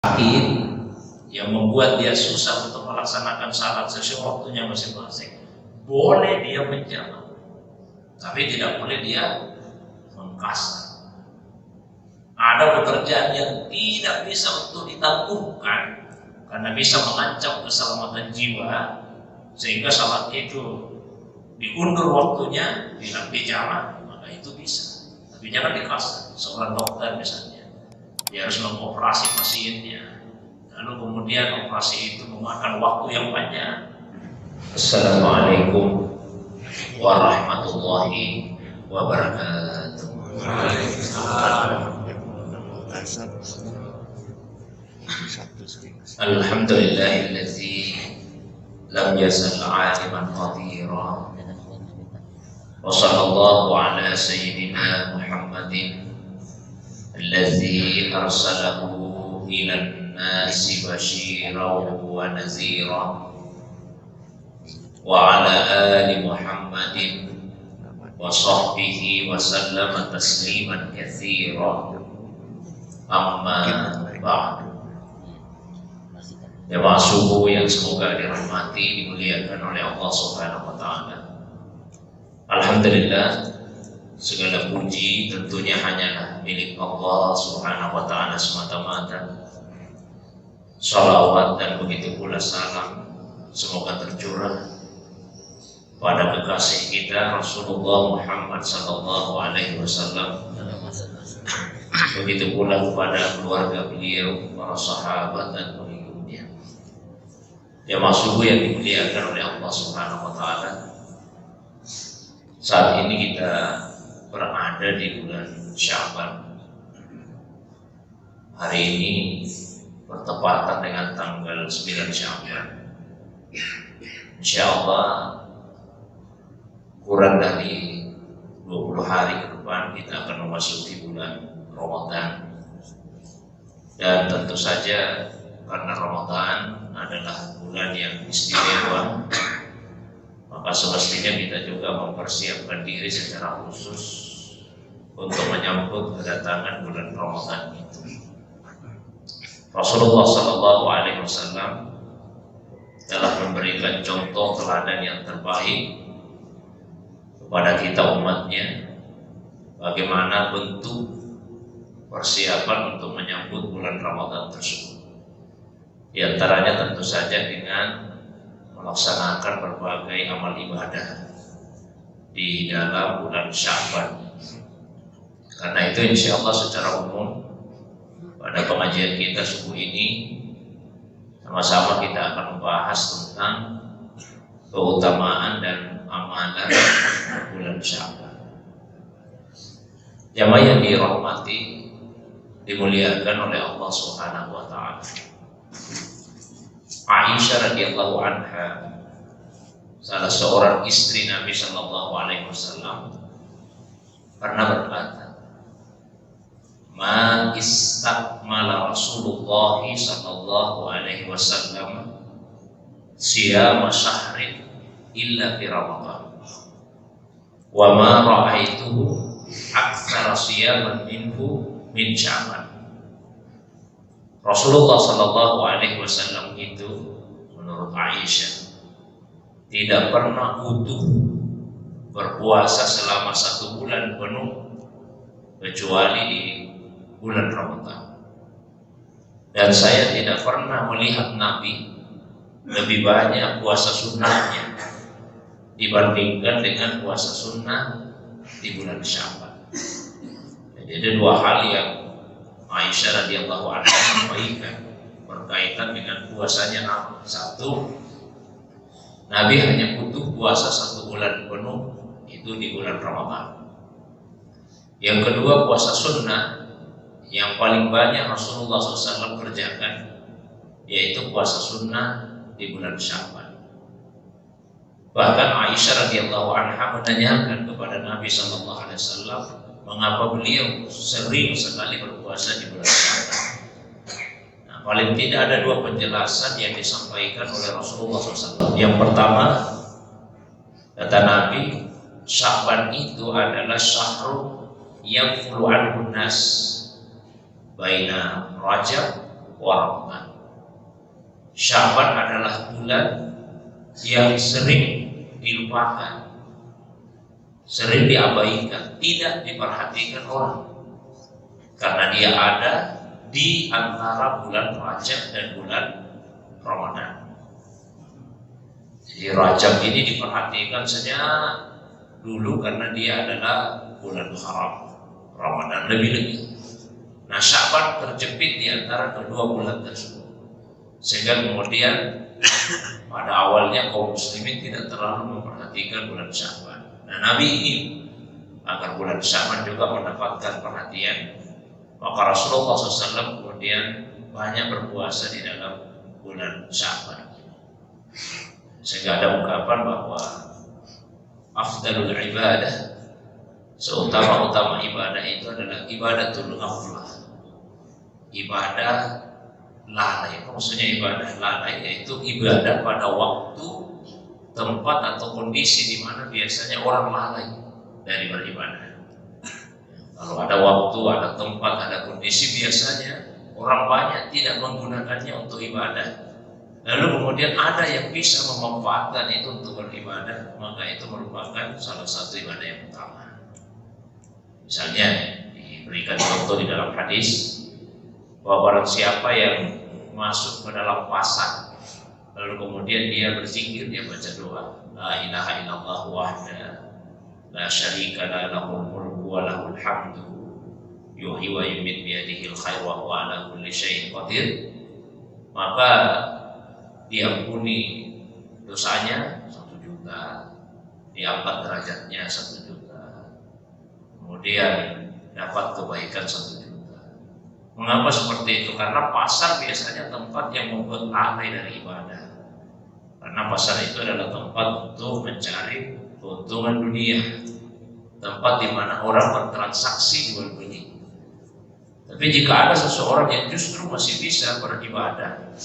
sakit yang membuat dia susah untuk melaksanakan salat sesuai waktunya masing-masing, boleh dia menjamak, tapi tidak boleh dia mengkasar. Ada pekerjaan yang tidak bisa untuk ditangguhkan karena bisa mengancam keselamatan jiwa, sehingga salat itu diundur waktunya, tidak dijamak, maka itu bisa. Tapi jangan dikasar. Seorang dokter misalnya, dia harus mengoperasi pasiennya, lalu kemudian operasi itu memakan waktu yang panjang. Assalamualaikum warahmatullahi wabarakatuh. Alhamdulillahilladzi lam yazal aliman qadira, wa sallallahu ala sayyidina Muhammadin alladzi arsalahu ilan nasi basyiran wa nazira, wa ala ali Muhammadin wa sahbihi wa sallama tasliman katsira. Amma ba'du. Jemaah subuh yang semoga dirahmati, dimuliakan oleh Allah Subhanahu wa taala. Alhamdulillah, segala puji tentunya hanyalah milik Allah Subhanahu wa taala semata-mata. Shalawat dan begitu pula salam semoga tercurah pada kekasih kita Rasulullah Muhammad sallallahu alaihi wasallam. Begitu pula kepada keluarga beliau, para sahabat dan pengikutnya. Jemaah subuh yang dimuliakan oleh Allah Subhanahu wa taala. Saat ini kita berada di bulan Sya'ban. Hari ini bertepatan dengan tanggal 9 Sya'ban. Insyaallah kurang dari 20 hari ke depan kita akan memasuki bulan Ramadan. Dan tentu saja karena Ramadan adalah bulan yang istimewa, maka semestinya kita juga mempersiapkan diri secara khusus untuk menyambut kedatangan bulan Ramadan itu. Rasulullah sallallahu alaihi wasallam telah memberikan contoh teladan yang terbaik kepada kita umatnya, bagaimana bentuk persiapan untuk menyambut bulan Ramadan tersebut. Di antaranya tentu saja dengan melaksanakan berbagai amal ibadah di dalam bulan Sya'ban. Karena itu insya Allah secara umum pada pengajian kita subuh ini sama-sama kita akan membahas tentang keutamaan dan amalan bulan Sya'ban. Jamaah yang dirahmati, dimuliakan oleh Allah Subhanahu wa taala. Aisyah radhiyallahu anha, salah seorang istri Nabi sallallahu alaihi wasallam, pernah berkata, "Ma istakmala Rasulullah sallallahu alaihi wasallam siyama syahrin illa fi Ramadan. Wa ma ra'aituhu aktsara siyaman minhu min Sya'ban." Rasulullah sallallahu alaihi wasallam itu menurut Aisyah tidak pernah utuh berpuasa selama 1 bulan penuh kecuali di bulan Ramadan. Dan saya tidak pernah melihat Nabi lebih banyak puasa sunnahnya dibandingkan dengan puasa sunnah di bulan Sya'ban. Jadi ada 2 hal yang Aisyah radhiyallahu anha sampaikan berkaitan dengan puasanya Nabi. 1, Nabi hanya butuh puasa 1 bulan penuh, itu di bulan Ramadan. Yang kedua, puasa sunnah yang paling banyak Rasulullah SAW kerjakan, yaitu puasa sunnah di bulan Sya'ban. Bahkan Aisyah radhiyallahu anha menanyakan kepada Nabi SAW, mengapa beliau sering sekali berpuasa di bulan Sya'ban. Nah, paling tidak ada 2 penjelasan yang disampaikan oleh Rasulullah SAW. Yang pertama, kata Nabi, Sya'ban itu adalah syahrul yang fulu'an nas baina Rajab wa rahmah. Sya'ban adalah bulan yang sering dilupakan, sering diabaikan, tidak diperhatikan orang, karena dia ada di antara bulan Rajab dan bulan Ramadan. Jadi Rajab ini diperhatikan saja dulu karena dia adalah bulan haram, Ramadan lebih-lebih. Nah, Sya'ban terjepit di antara kedua bulan tersebut, sehingga kemudian pada awalnya kaum muslimin tidak terlalu memperhatikan bulan Sya'ban. Nah, Nabi ingin agar bulan Sya'ban juga mendapatkan perhatian. Maka Rasulullah SAW kemudian banyak berpuasa di dalam bulan Sya'ban, sehingga ada ungkapan bahwa afdalul ibadah, seutama-utama ibadah itu adalah ibadatul ghaflah, ibadah lalai. Maksudnya ibadah lalai yaitu ibadah pada waktu, tempat atau kondisi di mana biasanya orang lalai dari beribadah. Kalau ada waktu, ada tempat, ada kondisi, biasanya orang banyak tidak menggunakannya untuk ibadah. Lalu kemudian ada yang bisa memanfaatkan itu untuk beribadah, maka itu merupakan salah satu ibadah yang utama. Misalnya diberikan contoh di dalam hadis bahwa barang siapa yang masuk ke dalam pasar, lalu kemudian dia berzikir, dia baca doa, la ilaha illallah wahda la syarika la lahul mulku wa lahul hamdu yuhyi wa yumiitu biyadihil khair wa huwa ala kulli syai'in qadir, maka diampuni dosanya 1 juta, diangkat derajatnya 1 juta, kemudian dapat kebaikan 1 juta. Mengapa seperti itu? Karena pasar biasanya tempat yang membuat lalai dari ibadah. Karena pasar itu adalah tempat untuk mencari keuntungan dunia, tempat di mana orang bertransaksi jual beli. Tapi jika ada seseorang yang justru masih bisa beribadah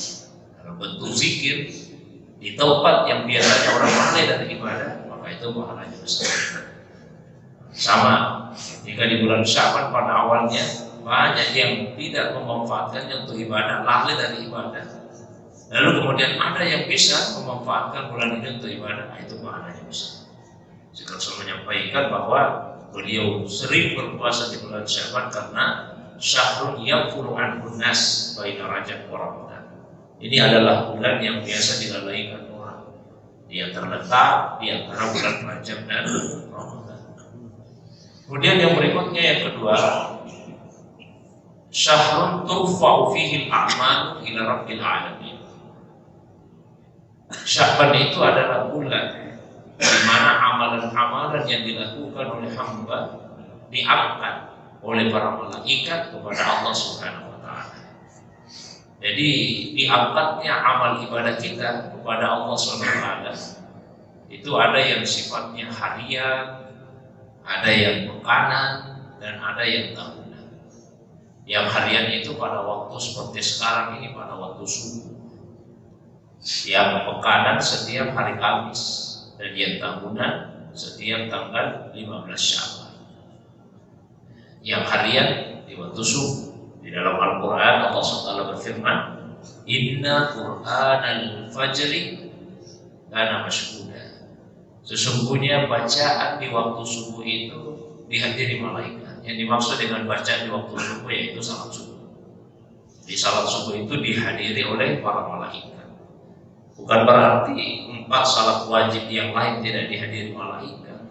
dalam bentuk zikir di tempat yang biasanya orang lalai dari ibadah, maka itu pahalanya besar. Sama jika di bulan Sya'ban pada awalnya banyak yang tidak memanfaatkannya untuk ibadah, lalai dari ibadah. Lalu kemudian ada yang bisa memanfaatkan bulan ini untuk ibadah, itu pahalanya besar. Jika saya menyampaikan bahwa beliau sering berpuasa di bulan Sya'ban karena syahrun yaqulu anhun nas baina Rajab wa Ramadan. Ini adalah bulan yang biasa dilalaikan orang. Dia terletak di antara bulan Rajab dan Ramadan. Kemudian yang berikutnya, yang kedua, syahrun turfa'u fihi al-a'malu ila rabbil alamin. Sya'ban itu adalah bulan di mana amalan-amalan yang dilakukan oleh hamba diangkat oleh para malaikat kepada Allah Subhanahu wa taala. Jadi diangkatnya amal ibadah kita kepada Allah Subhanahu wa taala itu ada yang sifatnya harian, ada yang pekanan, dan ada yang tahunan. Yang harian itu pada waktu seperti sekarang ini, pada waktu subuh. Yang pekanan setiap hari Kamis, dan yang tahunan setiap tanggal 15 Syawal. Yang harian di waktu subuh. Di dalam Al-Quran Allah SWT berfirman, Inna Qur'anal Fajri kana mashhuda. Sesungguhnya bacaan di waktu subuh itu dihadiri malaikat. Yang dimaksud dengan bacaan di waktu subuh yaitu salat subuh. Di salat subuh itu dihadiri oleh para malaikat. Bukan berarti 4 salat wajib yang lain tidak dihadiri malaikat.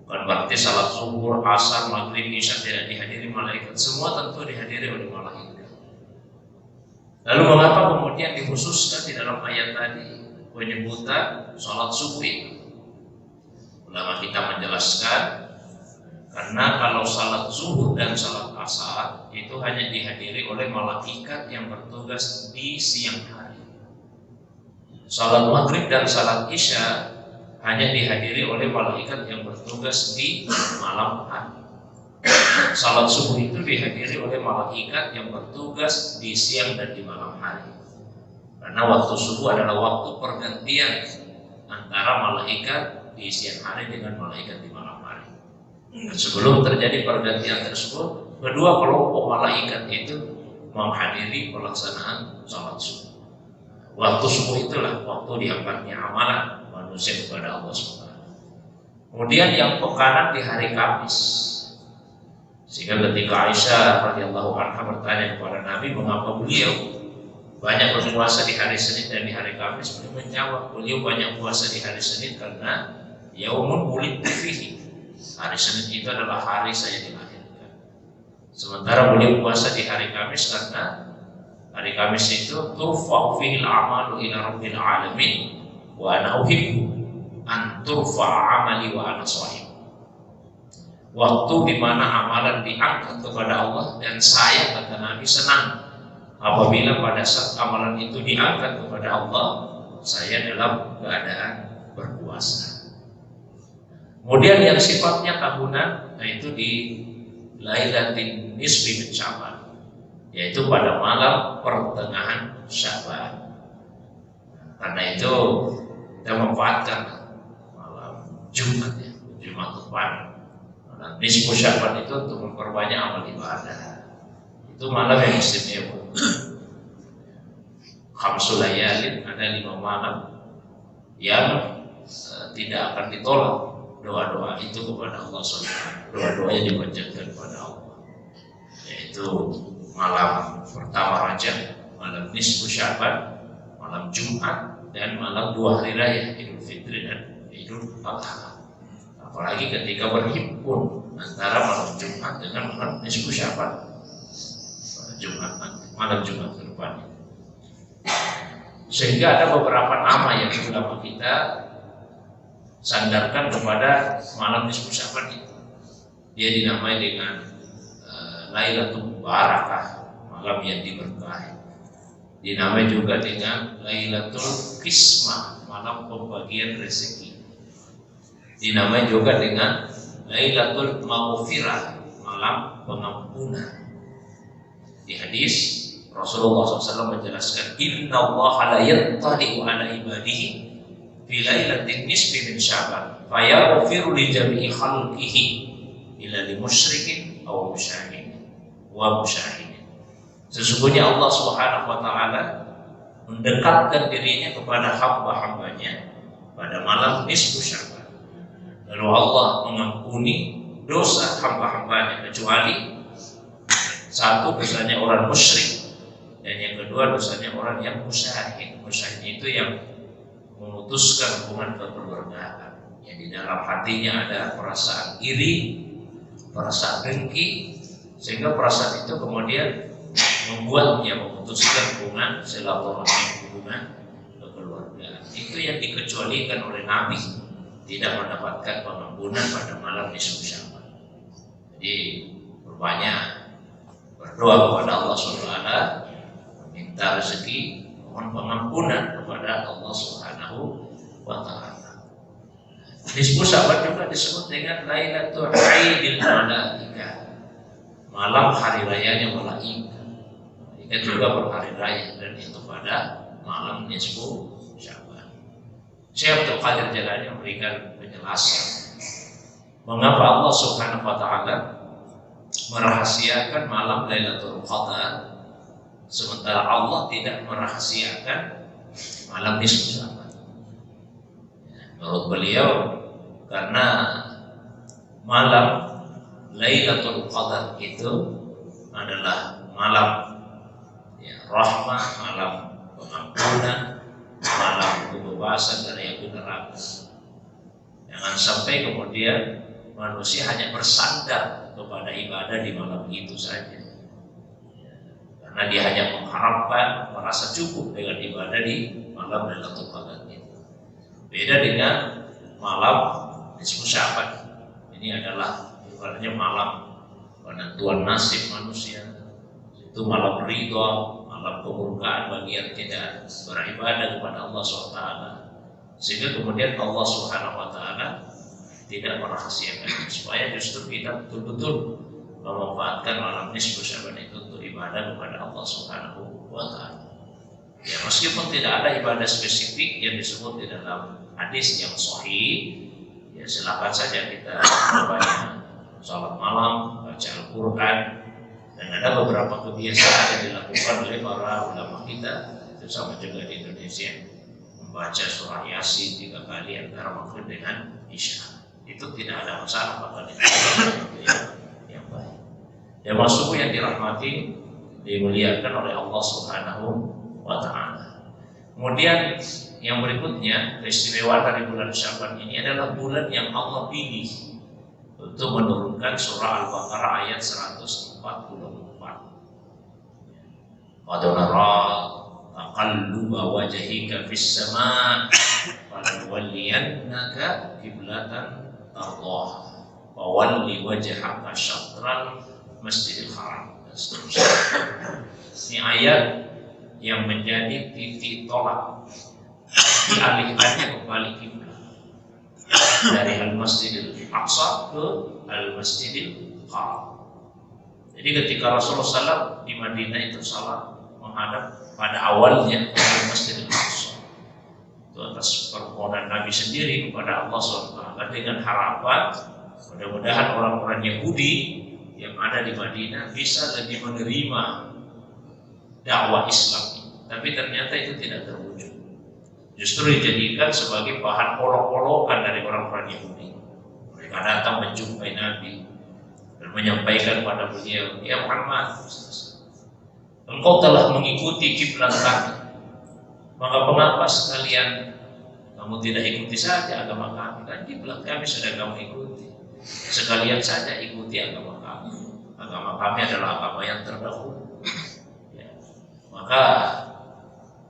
Bukan berarti salat zuhur, asar, maghrib, isya tidak dihadiri malaikat. Semua tentu dihadiri oleh malaikat. Lalu mengapa kemudian dikhususkan di dalam ayat tadi penyebutan salat subuh itu? Ulama kita menjelaskan, karena kalau salat zuhur dan salat asar itu hanya dihadiri oleh malaikat yang bertugas di siang hari. Salat maghrib dan salat isya hanya dihadiri oleh malaikat yang bertugas di malam hari. Salat subuh itu dihadiri oleh malaikat yang bertugas di siang dan di malam hari. Karena waktu subuh adalah waktu pergantian antara malaikat di siang hari dengan malaikat di malam hari. Dan sebelum terjadi pergantian tersebut, kedua kelompok malaikat itu menghadiri pelaksanaan sholat subuh. Waktu subuh itulah waktu diangkatnya amalan manusia kepada Allah Subhanahu. Kemudian yang pekanan di hari Kamis. Sehingga ketika Aisyah radhiyallahu anha bertanya kepada Nabi mengapa beliau banyak berpuasa di hari Senin dan di hari Kamis, beliau menjawab beliau banyak puasa di hari Senin karena yaumun wulidtu fihi. Hari Senin itu adalah hari saya dilahirkan. Sementara beliau puasa di hari Kamis karena hari Kamis itu turfa'u fihil a'malu ila rabbil alamin wa ana uhibbu an turfa'a amali wa ana shahih. Waktu di mana amalan diangkat kepada Allah dan saya, kata Nabi, senang apabila pada saat amalan itu diangkat kepada Allah, saya dalam keadaan berpuasa. Kemudian yang sifatnya tahunan, yaitu di Lailatul Nisfi min Sya'ban, yaitu pada malam pertengahan Sya'ban. Karena itu kita memanfaatkan malam Jumat, ya, Jumat depan. Nah, nisfu Sya'ban itu untuk memperbanyak amal ibadah. Itu malam yang istimewa. Khamsul layalin, ada 5 malam yang tidak akan ditolak doa-doa itu kepada Allah SWT. Doa-doanya dipanjatkan kepada Allah. Yaitu malam pertama Rajab, malam nisfu Sya'ban, malam Jumat, dan malam 2 hari raya, Idul Fitri dan Idul Adha. Apalagi ketika berhimpun antara malam Jumat dengan malam nisfu Sya'ban, malam Jumat ke depan. Sehingga ada beberapa nama yang ulama kita sandarkan kepada malam nisfu Sya'ban itu. Dia dinamai dengan Lailatul Barakah, malam yang diberkahi. Dinamai juga dengan Lailatul Qismah, malam pembagian rezeki. Dinamai juga dengan Lailatul Maghfirah, malam pengampunan. Di hadis Rasulullah SAW menjelaskan, Inna Allah la yattali'u ala ibadihi fi lailatin nisfi min Sya'ban fayaghfiru li jami'i khalqihi illa li musyrikin aw musyahidin wa musyahidin. Sesungguhnya Allah Subhanahu wa taala mendekatkan dirinya kepada hamba-hambanya pada malam nisfu Sya'ban. Lalu Allah mengampuni dosa hamba-hambanya kecuali satu, dosanya orang musyrik, dan yang kedua dosanya orang yang musyahid. Musyahid itu yang memutuskan hubungan kekeluargaan, yang di dalam hatinya ada perasaan iri, perasaan dengki, sehingga perasaan itu kemudian membuatnya memutuskan hubungan silaturahmi, hubungan kekeluargaan. Itu yang dikecualikan oleh Nabi, tidak mendapatkan pengampunan pada malam nisfu Sya'ban. Jadi berbanyak berdoa kepada Allah SWT, meminta rezeki, mohon pengampunan kepada Allah Subhanahu wa taala. Nisfu Sya'ban juga disebut dengan Lailatul Aidil Malaikah, malam hari rayanya malaikat. Malaikat juga berhari raya, dan itu pada malam nisfu Sya'ban. Syekh Abdul Qadir Jailani memberikan penjelasan mengapa Allah Subhanahu wa taala merahasiakan malam Lailatul Qadar sementara Allah tidak merahasiakan malam nisfu Sya'ban. Menurut beliau, karena malam Lailatul Qadar itu adalah malam rahmah, malam pengampunan, malam kebebasan dari api neraka. Jangan sampai kemudian manusia hanya bersandar kepada ibadah di malam itu saja, karena dia hanya mengharapkan, merasa cukup dengan ibadah di malam Lailatul Qadar itu. Beda dengan malam nisfu Sya'ban. Ini adalah ibaratnya malam penentuan nasib manusia. Itu malam ridha, malam kemurkaan bagi yang tidak beribadah kepada Allah SWT. Sehingga kemudian Allah Subhanahu wa taala tidak merahasiakan, supaya justru kita betul-betul memanfaatkan malam nisfu Sya'ban itu untuk ibadah kepada Allah Subhanahu wa taala. Ya, meskipun tidak ada ibadah spesifik yang disebut di dalam hadis yang sahih, ya silakan saja kita berbanyak salat malam, baca Al-Quran, Dan ada beberapa kebiasaan yang dilakukan oleh para ulama kita, itu sama juga di Indonesia, membaca surah Yasin 3 kali antara maghrib dengan isya. Itu tidak ada masalah, bahkan itu yang baik. Ya masuk yang dirahmati, dimuliakan oleh Allah Subhanahu wa Ta'ala. Kemudian yang berikutnya, keistimewaan dari bulan Sya'ban ini adalah bulan yang Allah pilih untuk menurunkan surah Al-Baqarah ayat 144. Qad nara taqalluba wajhika fis sama' falanwalliyannaka qiblatan tardaha fawalli wajhaka syatral Masjidil Haram dan seterusnya. Ini ayat yang menjadi titik tolak dialihkannya kembali kiblat dari Al-Masjidil Aqsa ke Al-Masjidil Haram. Jadi ketika Rasulullah SAW di Madinah itu salat menghadap pada awalnya ke Al-Masjidil Aqsa, itu atas permohonan Nabi sendiri kepada Allah SWT dengan harapan mudah-mudahan orang-orang Yahudi yang ada di Madinah bisa lebih menerima dakwah Islam. Tapi ternyata itu tidak terwujud. Justru dijadikan sebagai bahan olok-olokan dari orang-orang Yahudi. Mereka datang menjumpai Nabi dan menyampaikan pada beliau, "Ya Muhammad, engkau telah mengikuti kiblat kami. Maka mengapa sekalian kamu tidak ikuti saja agama kami? Kan kiblat kami sudah kamu ikuti. Sekalian saja ikuti agama kami. Agama kami adalah agama yang terdahulu." Ya. Maka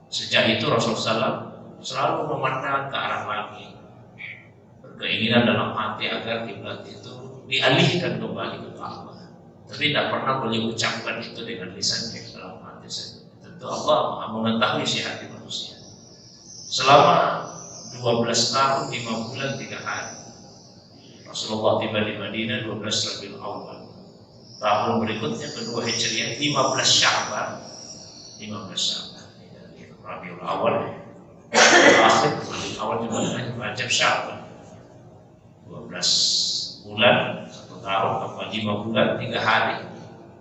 sejak itu Rasulullah SAW selalu memandang ke arah langit, berkeinginan dalam hati agar kiblat itu dialihkan kembali ke Ka'bah. Tapi tidak pernah beliau ucapkan itu dengan lisannya dalam hati saja. Tentu Allah Maha mengetahui isi hati manusia. Selama 12 tahun 5 bulan 3 hari Rasulullah tiba di Madinah 12 Rabiul Awal. Tahun berikutnya kedua Hijriah 15 Sya'ban. 15 Sya'ban dari Rabiul Awal. Akhir Rabiul Awal juga Rajab Sya'ban. 12 bulan 1 tahun apa 5 bulan 3 hari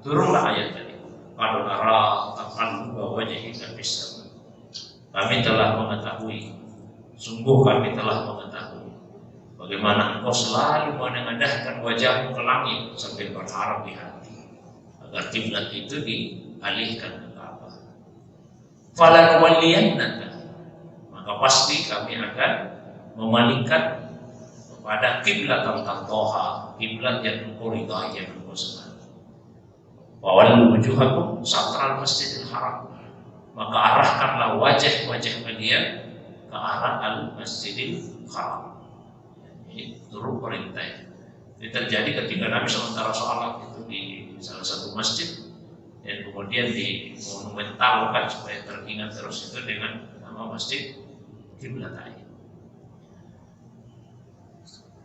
turunlah ayat tadi. Qad nara taqalluba wajhika fis sama'. Kami telah mengetahui, sungguh kami telah mengetahui bagaimana engkau selalu menengadahkan wajahmu ke langit sambil berharap di hati agar kiblat itu dialihkan ke Ka'bah. Falanwalliyannaka, maka pasti kami akan memalingkan kepada kiblat al-tardaha, kiblat yang engkau ridai, yang engkau senang. Wawallu wujuhakum syatral Masjidil Haram, maka arahkanlah wajah-wajah kalian ke arah Al-Masjidil Haram. Ini turun perintah. Ini terjadi ketika Nabi sementara sholat itu di salah satu masjid, dan kemudian dimonumentalkan supaya teringat terus itu dengan nama Masjid Qiblatain.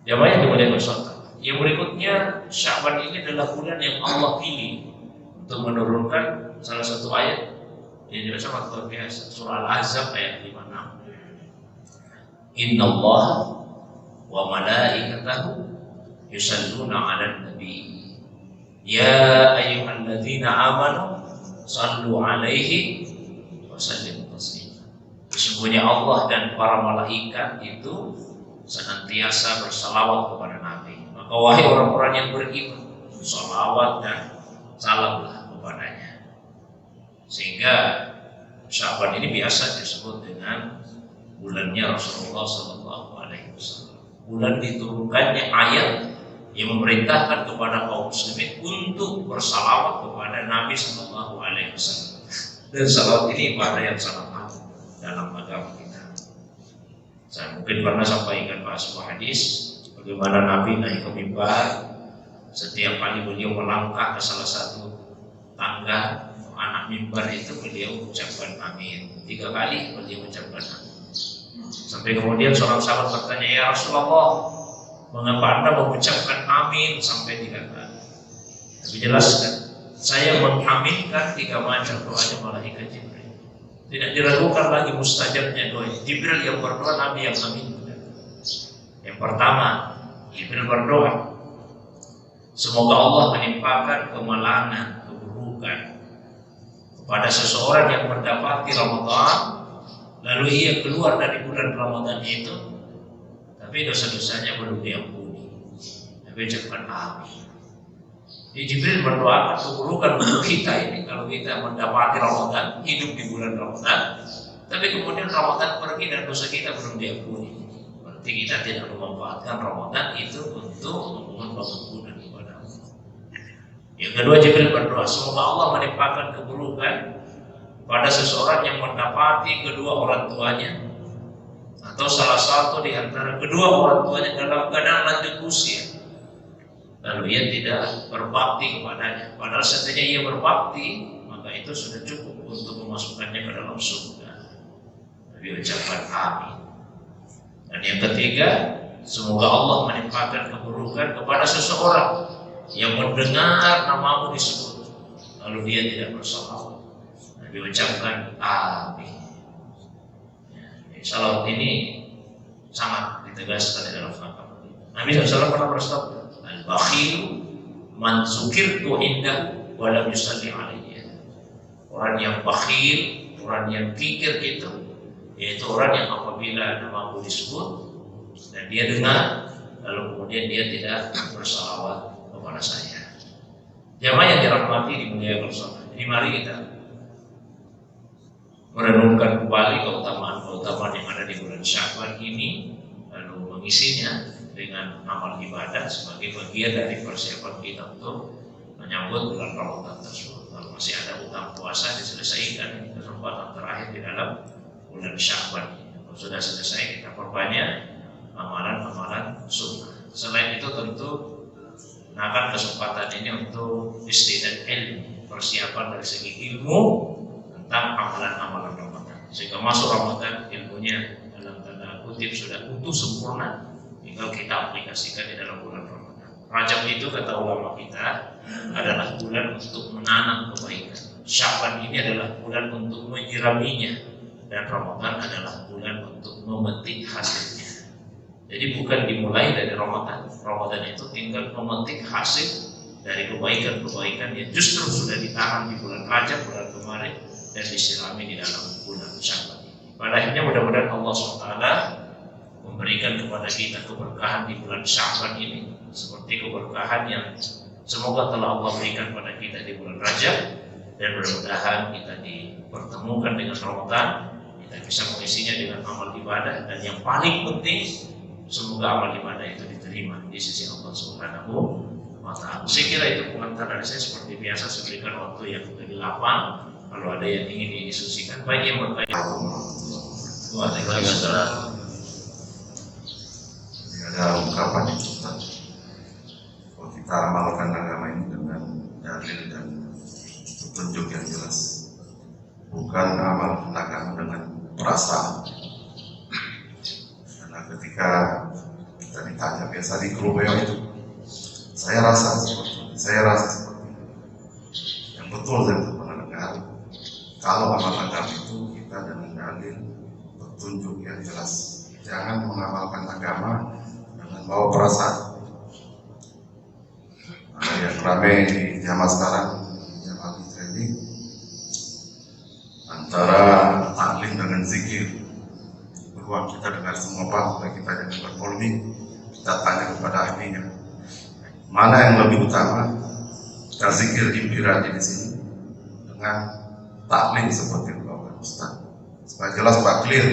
Jamaah yang dimuliakan Allah. Yang berikutnya, Sya'ban ini adalah bulan yang Allah pilih untuk menurunkan salah satu ayat yang juga sangat luar biasa, surah Al-Ahzab ayat 56. Innallaha wa malaikatahu yusalluna 'alan nabi. Ya ayyuhalladzina amanu sallu 'alaihi wa sallimu taslima. Sesungguhnya Allah dan para malaikat itu senantiasa bersalawat kepada Nabi. Maka wahai orang-orang yang beriman, salawat dan salamlah kepadanya. Sehingga Sya'ban ini biasa disebut dengan bulannya Rasulullah SAW. Bulan diturunkannya ayat yang memerintahkan kepada kaum muslimin untuk bersalawat kepada Nabi SAW. Dan salawat ini ibadah yang sangat agung dalam agama kita. Saya mungkin pernah sampaikan sebuah hadis bagaimana Nabi naik ke mimbar, setiap kali beliau melangkah ke salah satu tangga anak mimbar itu beliau ucapkan amin. 3 kali beliau ucapkan amin. Sampai kemudian seorang sahabat bertanya, "Ya Rasulullah, mengapa Anda mengucapkan amin sampai 3 kali?" Nabi jelaskan, "Saya mengaminkan 3 macam doanya malaikat Jibril. Tidak diragukan lagi mustajabnya doa. Jibril yang berdoa, Nabi yang amin. Yang pertama, Jibril berdoa, semoga Allah menimpakan kemalangan, keburukan keburukan kepada seseorang yang mendapati Ramadan lalu ia keluar dari bulan Ramadan itu tapi dosa-dosanya belum diampuni. Nabi ucapkan amin. Jibril berdoakan keburukan untuk kita ini kalau kita mendapati Ramadan, hidup di bulan Ramadan, tapi kemudian Ramadan pergi dan dosa kita belum diampuni. Berarti kita tidak memanfaatkan Ramadan itu untuk memohon pengampunan kepada Allah. Yang kedua, Jibril berdoa, semoga Allah menimpakan keburukan pada seseorang yang mendapati kedua orang tuanya atau salah satu di antara kedua orang tuanya dalam keadaan lanjut usia. Lalu ia tidak berbakti kepadanya. Padahal seandainya ia berbakti, maka itu sudah cukup untuk memasukkannya ke dalam surga. Nabi ucapkan amin. Dan yang ketiga, semoga Allah menimpakan keburukan kepada seseorang yang mendengar namamu disebut, lalu dia tidak bersalawat. Nabi ucapkan amin. Salawat ini sangat ditegaskan di dalam agama. Nabi SAW pernah bersabda, al-bakhil man zukirtu indahu wa lam yusalli alayya. Orang yang bakhil, orang yang kikir itu, yaitu orang yang apabila namaku disebut dan dia dengar, lalu kemudian dia tidak bersalawat kepada saya. Jamaah yang dirahmati dimuliakan Allah. Jadi mari kita merenungkan kembali keutamaan-keutamaan yang ada di bulan Sya'ban ini, lalu mengisinya dengan amal ibadah sebagai bagian dari persiapan kita untuk menyambut bulan Ramadan tersebut. Kalau masih ada utang puasa diselesaikan kesempatan terakhir di dalam bulan Sya'ban. Kalau sudah selesai kita perbanyak amalan-amalan sunnah. Selain itu tentu gunakan kesempatan ini untuk istidad ilmu, persiapan dari segi ilmu tentang amalan-amalan Ramadan. Sehingga masuk Ramadan ilmunya dalam tanda kutip sudah utuh sempurna, tinggal kita aplikasikan di dalam bulan Ramadan. Rajab itu kata ulama kita adalah bulan untuk menanam kebaikan. Sya'ban ini adalah bulan untuk menyiraminya, dan Ramadan adalah bulan untuk memetik hasilnya. Jadi bukan dimulai dari Ramadan. Ramadan itu tinggal memetik hasil dari kebaikan-kebaikan yang justru sudah ditanam di bulan Rajab bulan kemarin dan disirami di dalam bulan Sya'ban. Pada akhirnya mudah-mudahan Allah SWT memberikan kepada kita keberkahan di bulan Sya'ban ini, seperti keberkahan yang semoga telah Allah berikan kepada kita di bulan Rajab, dan mudah-mudahan kita dipertemukan dengan Ramadan, kita bisa mengisinya dengan amal ibadah, dan yang paling penting semoga amal ibadah itu diterima di sisi Allah Subhanahu wa Ta'ala. Saya kira itu pengantar dari saya. Seperti biasa saya berikan waktu yang ke-8 kalau ada yang ingin didiskusikan, baik yang bertanya. Waalaikumsalam. Ada ungkapan yang Ustaz, kalau kita amalkan agama ini dengan dalil dan petunjuk yang jelas, bukan amal agama dengan perasaan. Karena ketika kita ditanya biasa di grup itu, saya rasa seperti ini, saya rasa seperti ini. Yang betul saya pernah dengar, kalau amal agama itu kita dengan dalil petunjuk yang jelas. Jangan mengamalkan agama dengan bawa perasaan. Nah, yang ramai di zaman sekarang, zaman trending antara taklim dengan zikir. Beruang kita dengar semua Pak, supaya kita jangan berpolemik. Kita tanya kepada ahlinya, mana yang lebih utama? Kita zikir inspirasi di sini dengan taklim seperti Bapak Ustaz. Supaya jelas Pak, clear.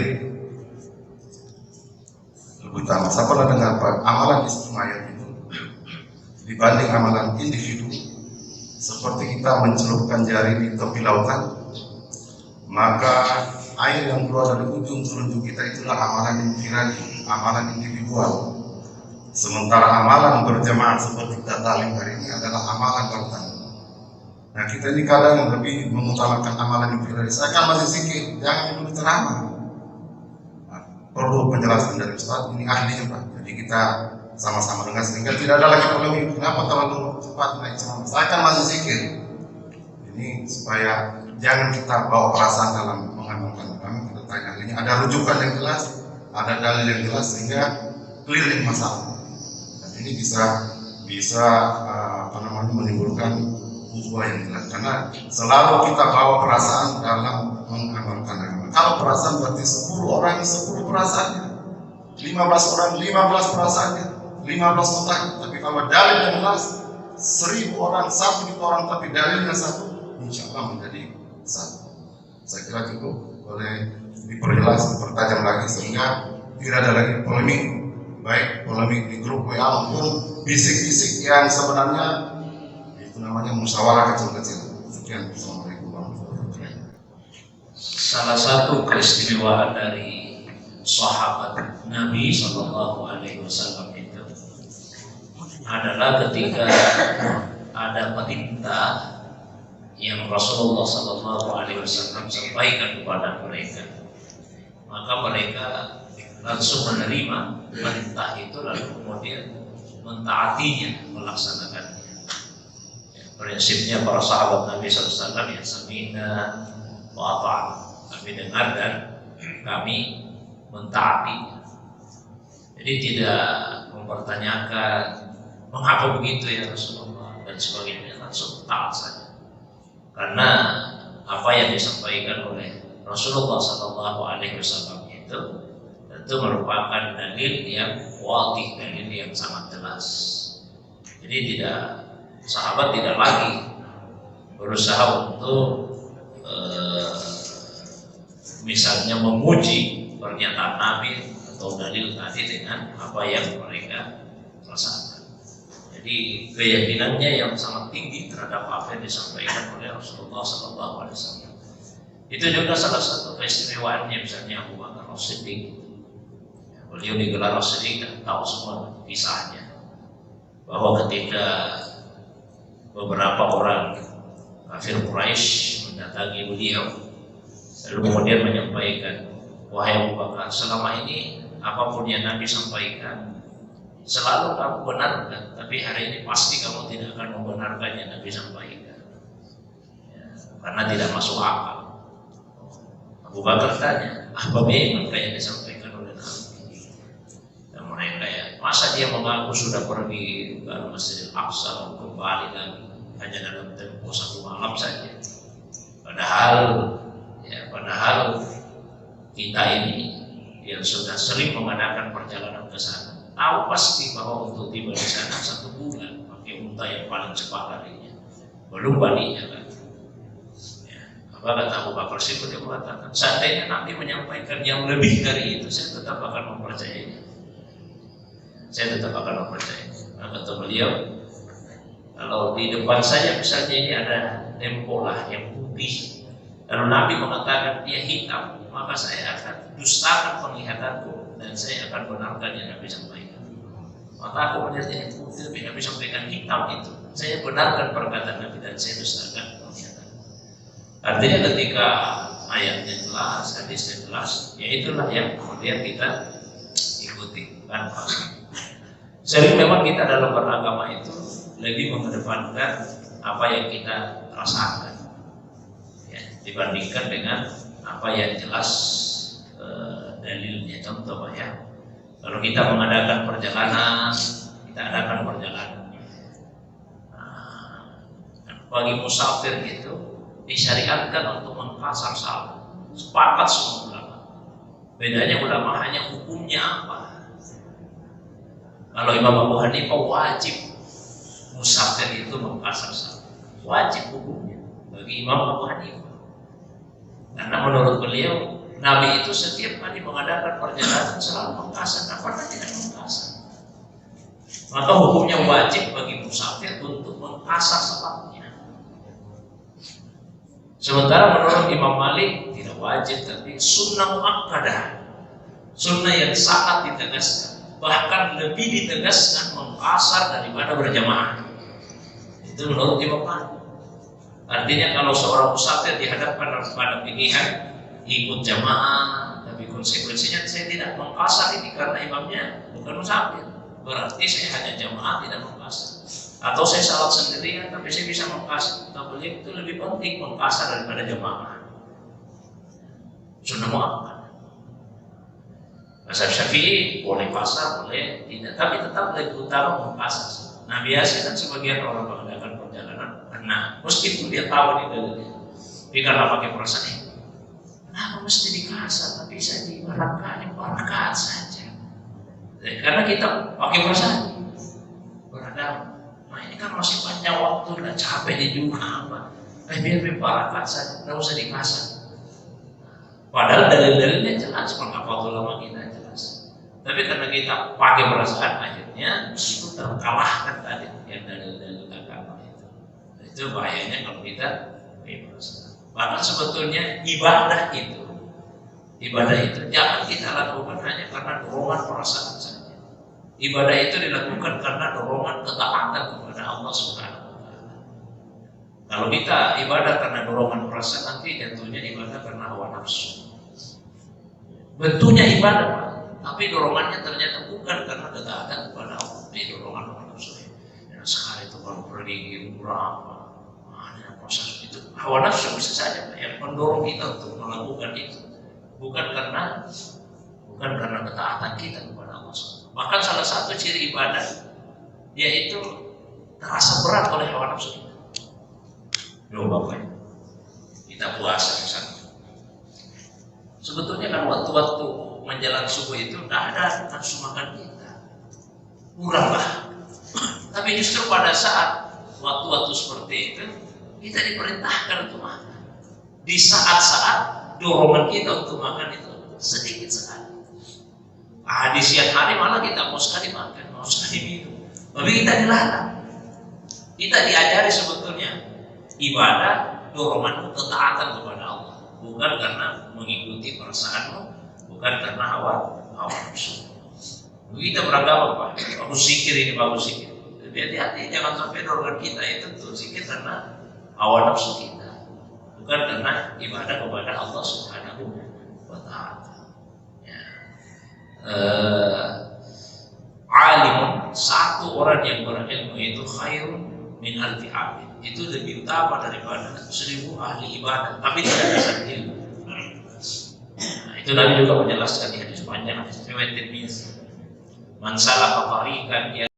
Lebih utama. Saya pernah dengar Pak, amalan istimayat itu dibanding amalan individu, seperti kita mencelupkan jari di tepi lautan, maka air yang keluar dari ujung telunjuk kita itulah amalan infiradi, amalan individual. Sementara amalan berjamaah seperti kita talim hari ini adalah amalan bertahan. Nah, kita ini kadang lebih mengutamakan amalan infiradi. Saya kan masih zikir, jangan dulu ceramah. Nah, perlu penjelasan dari Ustaz, ini ahlinya Pak. Jadi kita sama-sama dengar sehingga tidak ada lagi polemik. Kenapa terlalu cepat naik ceramah? Saya kan masih zikir. Ini supaya jangan kita bawa perasaan dalam mengamalkan agama. Kita tanya ahlinya, ada rujukan yang jelas, ada dalil yang jelas, sehingga clear masalah. Dan ini bisa menimbulkan ukhuwah yang jelas. Karena selalu kita bawa perasaan dalam mengamalkan agama. Kalau perasaan berarti 10 orang 10 perasaannya, 15 orang 15 perasaannya, 15 otak. Tapi kalau dalil yang jelas, 1000 orang 1 juta orang tapi dalilnya satu, insya Allah menjadi satu. Saya kira cukup, boleh diperjelas, dipertajam lagi sehingga tidak ada lagi polemik, baik polemik di grup WA maupun bisik-bisik yang sebenarnya itu namanya musyawarah kecil-kecil. Sekian, Assalamualaikum warahmatullahi wabarakatuh. Salah satu keistimewaan dari sahabat Nabi Shallallahu Alaihi Wasallam itu adalah ketika ada perintah yang Rasulullah Shallallahu Alaihi Wasallam sampaikan kepada mereka, maka mereka langsung menerima perintah itu lalu kemudian mentaatinya, melaksanakannya. Prinsipnya para sahabat Nabi SAW yang sami'na wa ata'na, kami dengar dan kami mentaati. Jadi tidak mempertanyakan mengapa begitu ya Rasulullah dan sebagainya, langsung taat saja. Karena apa yang disampaikan oleh Rasulullah SAW itu tentu merupakan dalil yang wadih, dalil yang sangat jelas. Jadi sahabat tidak lagi berusaha untuk misalnya memuji pernyataan Nabi atau dalil tadi dengan apa yang mereka rasakan. Jadi keyakinannya yang sangat tinggi terhadap apa yang disampaikan oleh Rasulullah SAW. Itu juga salah satu keistimewaannya, misalnya Abu Bakar As-Siddiq. Beliau digelar As-Siddiq dan tahu semua kisahnya, bahwa ketika beberapa orang kafir Quraisy mendatangi beliau, lalu kemudian menyampaikan, wahai Abu Bakar, selama ini apapun yang Nabi sampaikan selalu kamu benarkan, tapi hari ini pasti kamu tidak akan membenarkan yang Nabi sampaikan, ya, karena tidak masuk akal. Abu Bakar tanya, apa memang yang disampaikan oleh Nabi? Dan mereka ya, masa dia mengaku sudah pergi ke Masjidil Aqsa lalu kembali lagi hanya dalam tempo 1 malam saja. Padahal kita ini yang sudah sering mengadakan perjalanan ke sana tahu pasti bahwa untuk tiba di sana 1 bulan pakai unta yang paling cepat larinya, belum baliknya kan. Ya, apa kata Abu Bakar Siddiq, dia mengatakan, seandainya Nabi menyampaikan yang lebih dari itu, saya tetap akan mempercayainya. Saya tetap akan mempercayainya. Nah, kata beliau, kalau di depan saya misalnya ini ada tempolah yang putih, lalu Nabi mengatakan dia hitam, maka saya akan dustakan penglihatanku dan saya akan benarkan yang Nabi sampaikan. Maka aku melihat ini putih, tapi Nabi sampaikan hitam itu, saya benarkan perkataan Nabi dan saya dustakan penglihatan. Artinya ketika ayatnya jelas, hadisnya jelas, ya itulah yang kemudian kita ikuti. Kan? Sering memang kita dalam beragama itu lebih mengedepankan apa yang kita rasakan, ya, dibandingkan dengan apa yang jelas dalilnya. Contoh ya, kalau kita mengadakan perjalanan, kita adakan perjalanan. Nah, bagi musafir itu disyariatkan untuk mengkasar salat. Sepakat semua ulama. Bedanya ulama hanya hukumnya apa. Kalau Imam Abu Hanifah wajib musafir itu mengkasar salat, wajib hukumnya bagi Imam Abu Hanifah. Karena menurut beliau Nabi itu setiap kali mengadakan perjalanan selalu mengkasar, tak pernah tidak mengkasar. Maka hukumnya wajib bagi musafir untuk mengkasar salatnya. Sementara menurut Imam Malik tidak wajib, tapi sunnah muakkadah, sunnah yang sangat ditegaskan, bahkan lebih ditegaskan mengkasar daripada berjamaah. Itu menurut Imam Malik. Artinya kalau seorang musafir dihadapkan pada pilihan ikut jamaah, tapi konsekuensinya saya tidak mengkasar ini karena imamnya bukan musafir, berarti saya hanya jamaah tidak mengkasar. Atau saya salat sendirian tapi saya bisa mengkasar, tapi itu lebih penting mengkasar daripada jamaah. Sunnah muakkadah. Mazhab Syafi'i boleh kasar, boleh tidak, tapi tetap lebih utama mengkasar. Nah biasa kan sebagian orang mengadakan perjalanan ada Nah, meskipun dia tahu di dalamnya, tapi karena pakai perasaan, kenapa mesti dikasar? Tapi bisa diibaratkan barakat saja. Karena kita pakai perasaan beragama. Nah ini kan masih panjang waktu, udah capek dia juga apa? Biar barakat saja, nggak usah dikasar. Padahal dalil-dalilnya jelas, mengapa ulama kita jelas. Tapi karena kita pakai perasaan, akhirnya itu terkalahkan tadi yang dalil-dalil agama itu. Itu bahayanya kalau kita pakai perasaan. Bahkan sebetulnya ibadah itu jangan kita lakukan hanya karena dorongan perasaan saja. Ibadah itu dilakukan karena dorongan ketaatan kepada Allah Subhanahu wa taala. Kalau kita ibadah karena dorongan perasaan, nanti jatuhnya ibadah karena hawa nafsu. Bentuknya ibadah, tapi dorongannya ternyata bukan karena ketaatan kepada Allah, tapi dorongan hawa nafsu. Ya, sekali itu kalau pergi berapa, ada proses itu hawa nafsu bisa saja yang mendorong kita untuk melakukan itu, bukan karena ketaatan kita kepada Allah. Bahkan salah satu ciri ibadah yaitu terasa berat oleh hawa nafsu kita. Loh Bapak, kita puasa misalnya. Sebetulnya kan waktu-waktu menjelang subuh itu tidak ada nafsu makan kita, kurang lah. Tapi justru pada saat waktu-waktu seperti itu kita diperintahkan untuk makan. Di saat-saat dorongan kita untuk makan itu sedikit sekali. Di siang hari malah kita mau sekali makan, mau sekali minum. Tapi kita dilarang. Kita diajari sebetulnya ibadah dorongan ketaatan kepada Allah, bukan karena mengikuti perasaanmu, bukan karena hawa nafsu. Kita beragama Pak, bagus zikir ini bagus zikir. Jadi hati-hati jangan sampai dorongan kita itu tuh zikir karena hawa nafsu kita, bukan karena ibadah kepada Allah Subhanahu wa taala. Ya. Alimun, satu orang yang berilmu itu khairun min alfi abid, itu lebih utama daripada 1000 ahli ibadah tapi tidak bisa ilmu. Nah, itu Nabi juga menjelaskan di hadis panjang hadis riwayat Tirmidzi, man salaka tariqan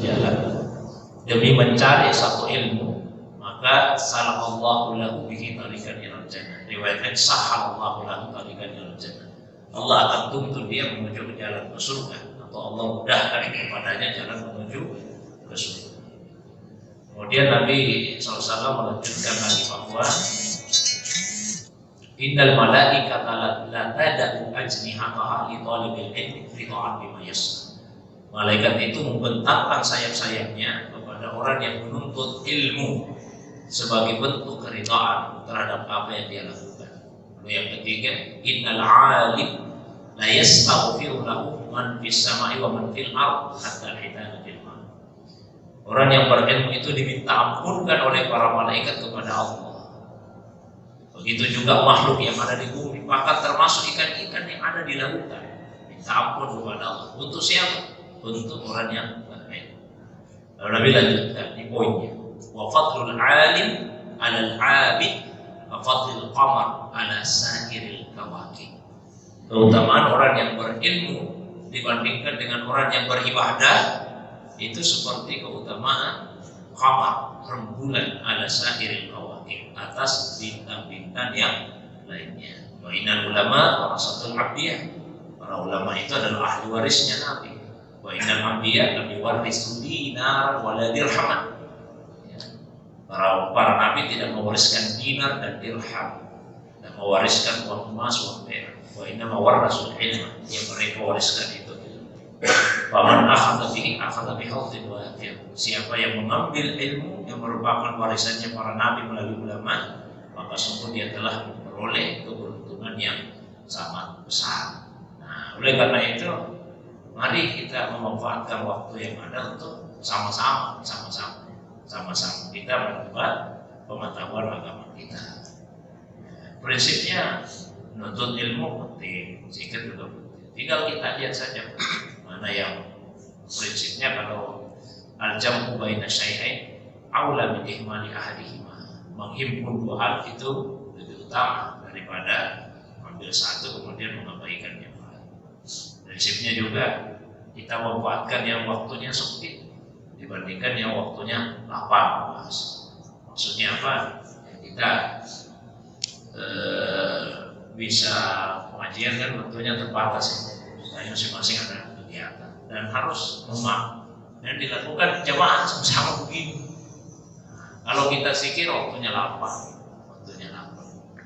jalan demi mencari satu ilmu, maka sallallahu lahu bihi tariqan ilal jannah. Riwayatnya sahallallahu lahu tariqan ilal jannah. Allah akan tuntun dia menuju ke jalan ke surga, atau Allah mudahkan kepadanya jalan menuju ke surga. Kemudian Nabi SAW melanjutkan lagi bahwa innal malaikata la tada'u ajnihataha li talibil ilmi ridha'an bima yasna. Malaikat itu membentangkan sayap-sayapnya kepada orang yang menuntut ilmu sebagai bentuk keridhaan terhadap apa yang dia lakukan. Lalu yang ketiga, innal alim la yastaghfiru lahu man fis sama'i wa man fil ardh hatta hitana fil ma'. Orang yang berilmu itu diminta ampunkan oleh para malaikat kepada Allah. Begitu juga makhluk yang ada di bumi, bahkan termasuk ikan-ikan yang ada di lautan, minta ampun kepada Allah. Untuk siapa? Untuk orang yang berilmu. Lalu Nabi lanjutkan di poinnya, wa fadlul alim 'alal 'abid wa fadlul qamar 'ala sa'iril kawakib. Keutamaan orang yang berilmu dibandingkan dengan orang yang beribadah itu seperti keutamaan qamar, rembulan, 'ala sa'iril kawakib, atas bintang-bintang yang lainnya. Wa innal ulama warasatul anbiya. Para ulama itu adalah ahli warisnya Nabi. Wa innal anbiya lam yuwarrisu dinar wala dirhaman. Para nabi tidak mewariskan dinar dan dirham, dan mewariskan uang emas, uang perak. Wa inna mawarrasul ilma, yang mereka wariskan itu. Faman akhadha bihi akhadha bihadhin wafir. Siapa yang mengambil ilmu yang merupakan warisannya para nabi melalui ulama, maka sungguh dia telah memperoleh keberuntungan yang sangat besar. Nah, oleh karena itu, mari kita memanfaatkan waktu yang ada untuk sama-sama kita mendapat pengetahuan agama kita. Prinsipnya menuntut ilmu penting, zikir juga penting. Tinggal kita lihat saja mana yang prinsipnya. Kalau al-jam'u baina syai'ain aula min ihmali ahadihima, menghimpun dua hal itu lebih utama daripada ambil satu kemudian mengabaikan yang lain. Prinsipnya juga kita memanfaatkan yang waktunya sempit dibandingkan yang waktunya lapang luas. Maksudnya apa? Ya, kita bisa pengajian kan waktunya terbatas, ya. Masing-masing ada kegiatan dan harus dan dilakukan jamaah sama-sama begini. Nah, kalau kita zikir waktunya lapang,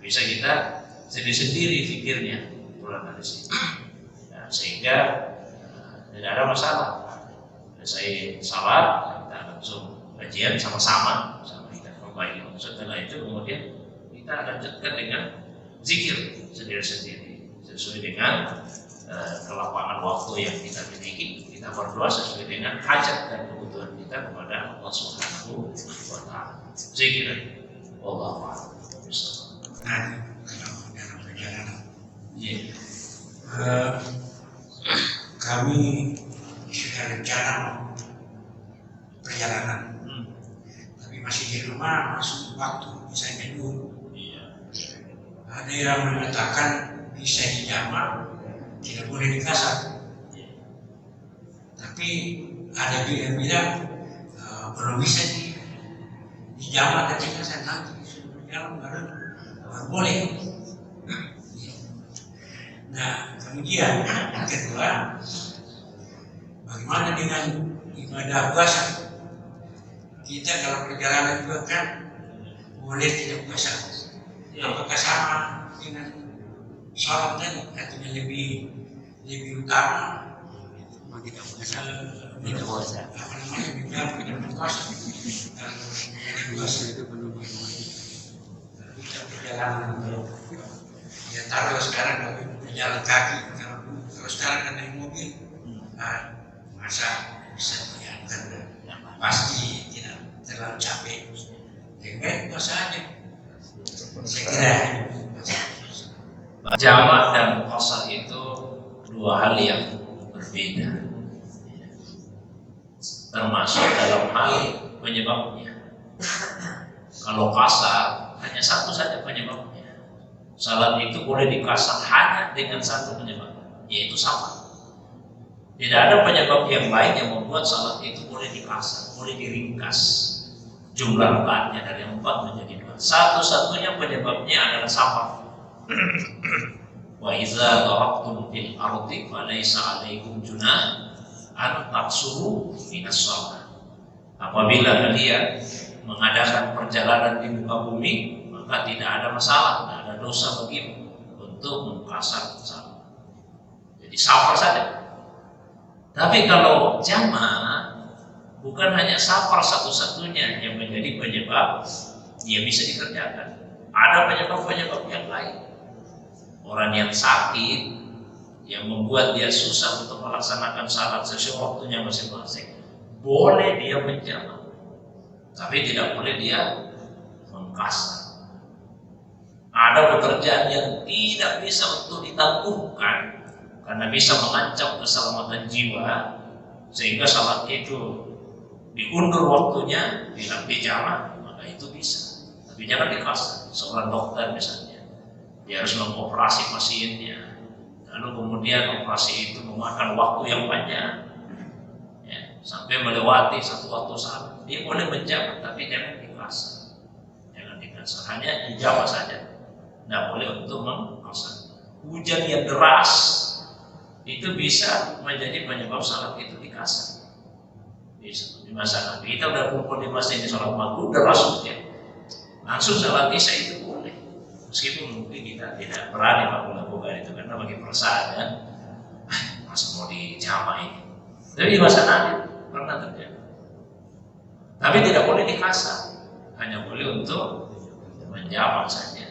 bisa kita sendiri-sendiri zikirnya pulang dari sini. Nah, sehingga tidak ada masalah. Saya salat, kita langsung kajian sama kita perbaiki. Setelah itu kemudian kita lanjutkan dengan zikir sendiri-sendiri sesuai dengan kelapangan waktu yang kita miliki. Kita berdoa sesuai dengan hajat dan kebutuhan kita kepada Allah Subhanahu wa taala. Zikir wallahu a'lam. Nah, kalau dalam perjalanan, kami sudah rencana perjalanan, tapi masih di rumah, masuk waktu misalnya dulu. Ada yang mengatakan bisa dijamak, tidak boleh dikasar. Tapi ada yang bilang belum bisa dijamak dan dikasar nanti. Yang baru boleh. Nah, kemudian yang kedua, bagaimana dengan ibadah puasa? Kita kalau perjalanan juga kan boleh tidak puasa. Apakah sama dengan sholat tadi? Artinya lebih utama tidak puasa. Apa namanya? Tidak puasa. Puasa itu belum kita perjalanan. Ya taruh sekarang kalau berjalan kaki, kalau sekarang kan naik mobil, masa bisa diantar? Pasti tidak terlalu capek. Jadi puasa aja. Saya kira jamak dan qasar itu dua hal yang berbeda, termasuk dalam hal penyebabnya. Kalau qasar hanya satu saja penyebabnya. Salat itu boleh dikasar hanya dengan satu penyebab, yaitu salat. Tidak ada penyebab yang lain yang membuat salat itu boleh dikasar, boleh diringkas jumlah rakaatnya dari 4 menjadi 2. Satu-satunya penyebabnya adalah safar. Wa iza darabtum fil ardi falaysa 'alaikum junah an taqsuru minas shalah. Apabila kalian mengadakan perjalanan di muka bumi, maka tidak ada masalah, tidak ada dosa bagimu untuk mengkasar salat. Jadi safar saja. Tapi kalau jamaah, bukan hanya safar satu-satunya yang menjadi penyebab dia bisa dikerjakan. Ada penyebab-penyebab yang lain. Orang yang sakit yang membuat dia susah untuk melaksanakan salat sesuai waktunya masing-masing, boleh dia menjamaah, tapi tidak boleh dia mengkasar. Ada pekerjaan yang tidak bisa untuk ditangguhkan karena bisa mengancam keselamatan jiwa, sehingga salat itu diundur waktunya, tidak dijamaah, maka itu bisa. Tapi jangan dikasar. Seorang dokter misalnya, dia harus mengoperasi pasiennya, lalu kemudian operasi itu memakan waktu yang panjang, ya, sampai melewati satu waktu salat. Dia boleh menjamaah, tapi jangan dikasar. Jangan dikasar, hanya dijamaah saja. Tidak boleh untuk mengkasar. Hujan yang deras itu bisa menjadi penyebab salat itu dikasar. Bisa. Di masa Nabi kita udah kumpul di masjid di salat maghrib deras hujan, langsung salat isya itu boleh. Meskipun mungkin kita tidak berani melakukan itu karena bagi perasaan kan, masa mau dijamaah ini. Tapi di masa Nabi pernah terjadi. Tapi tidak boleh dikasar, hanya boleh untuk menjamaah saja.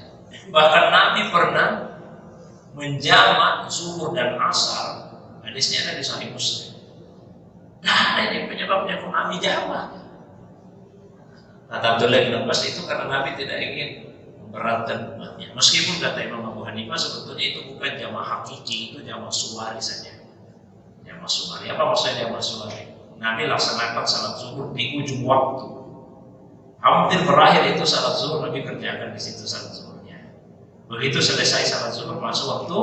Bahkan Nabi pernah menjamak zuhur dan asar. Hadisnya ada di Sahih Muslim. Nah, ini penyebabnya kok Nabi jamak. Kata Abdullah bin Abbas, itu karena Nabi tidak ingin memberatkan umatnya. Meskipun kata Imam Abu Hanifah sebetulnya itu bukan jamak hakiki, itu jamak suwari saja. Jamak suwari. Apa maksudnya jamak suwari? Nabi laksanakan salat zuhur di ujung waktu. Hampir berakhir itu salat zuhur, Nabi kerjakan di situ salat zuhurnya. Begitu selesai salat zuhur masuk waktu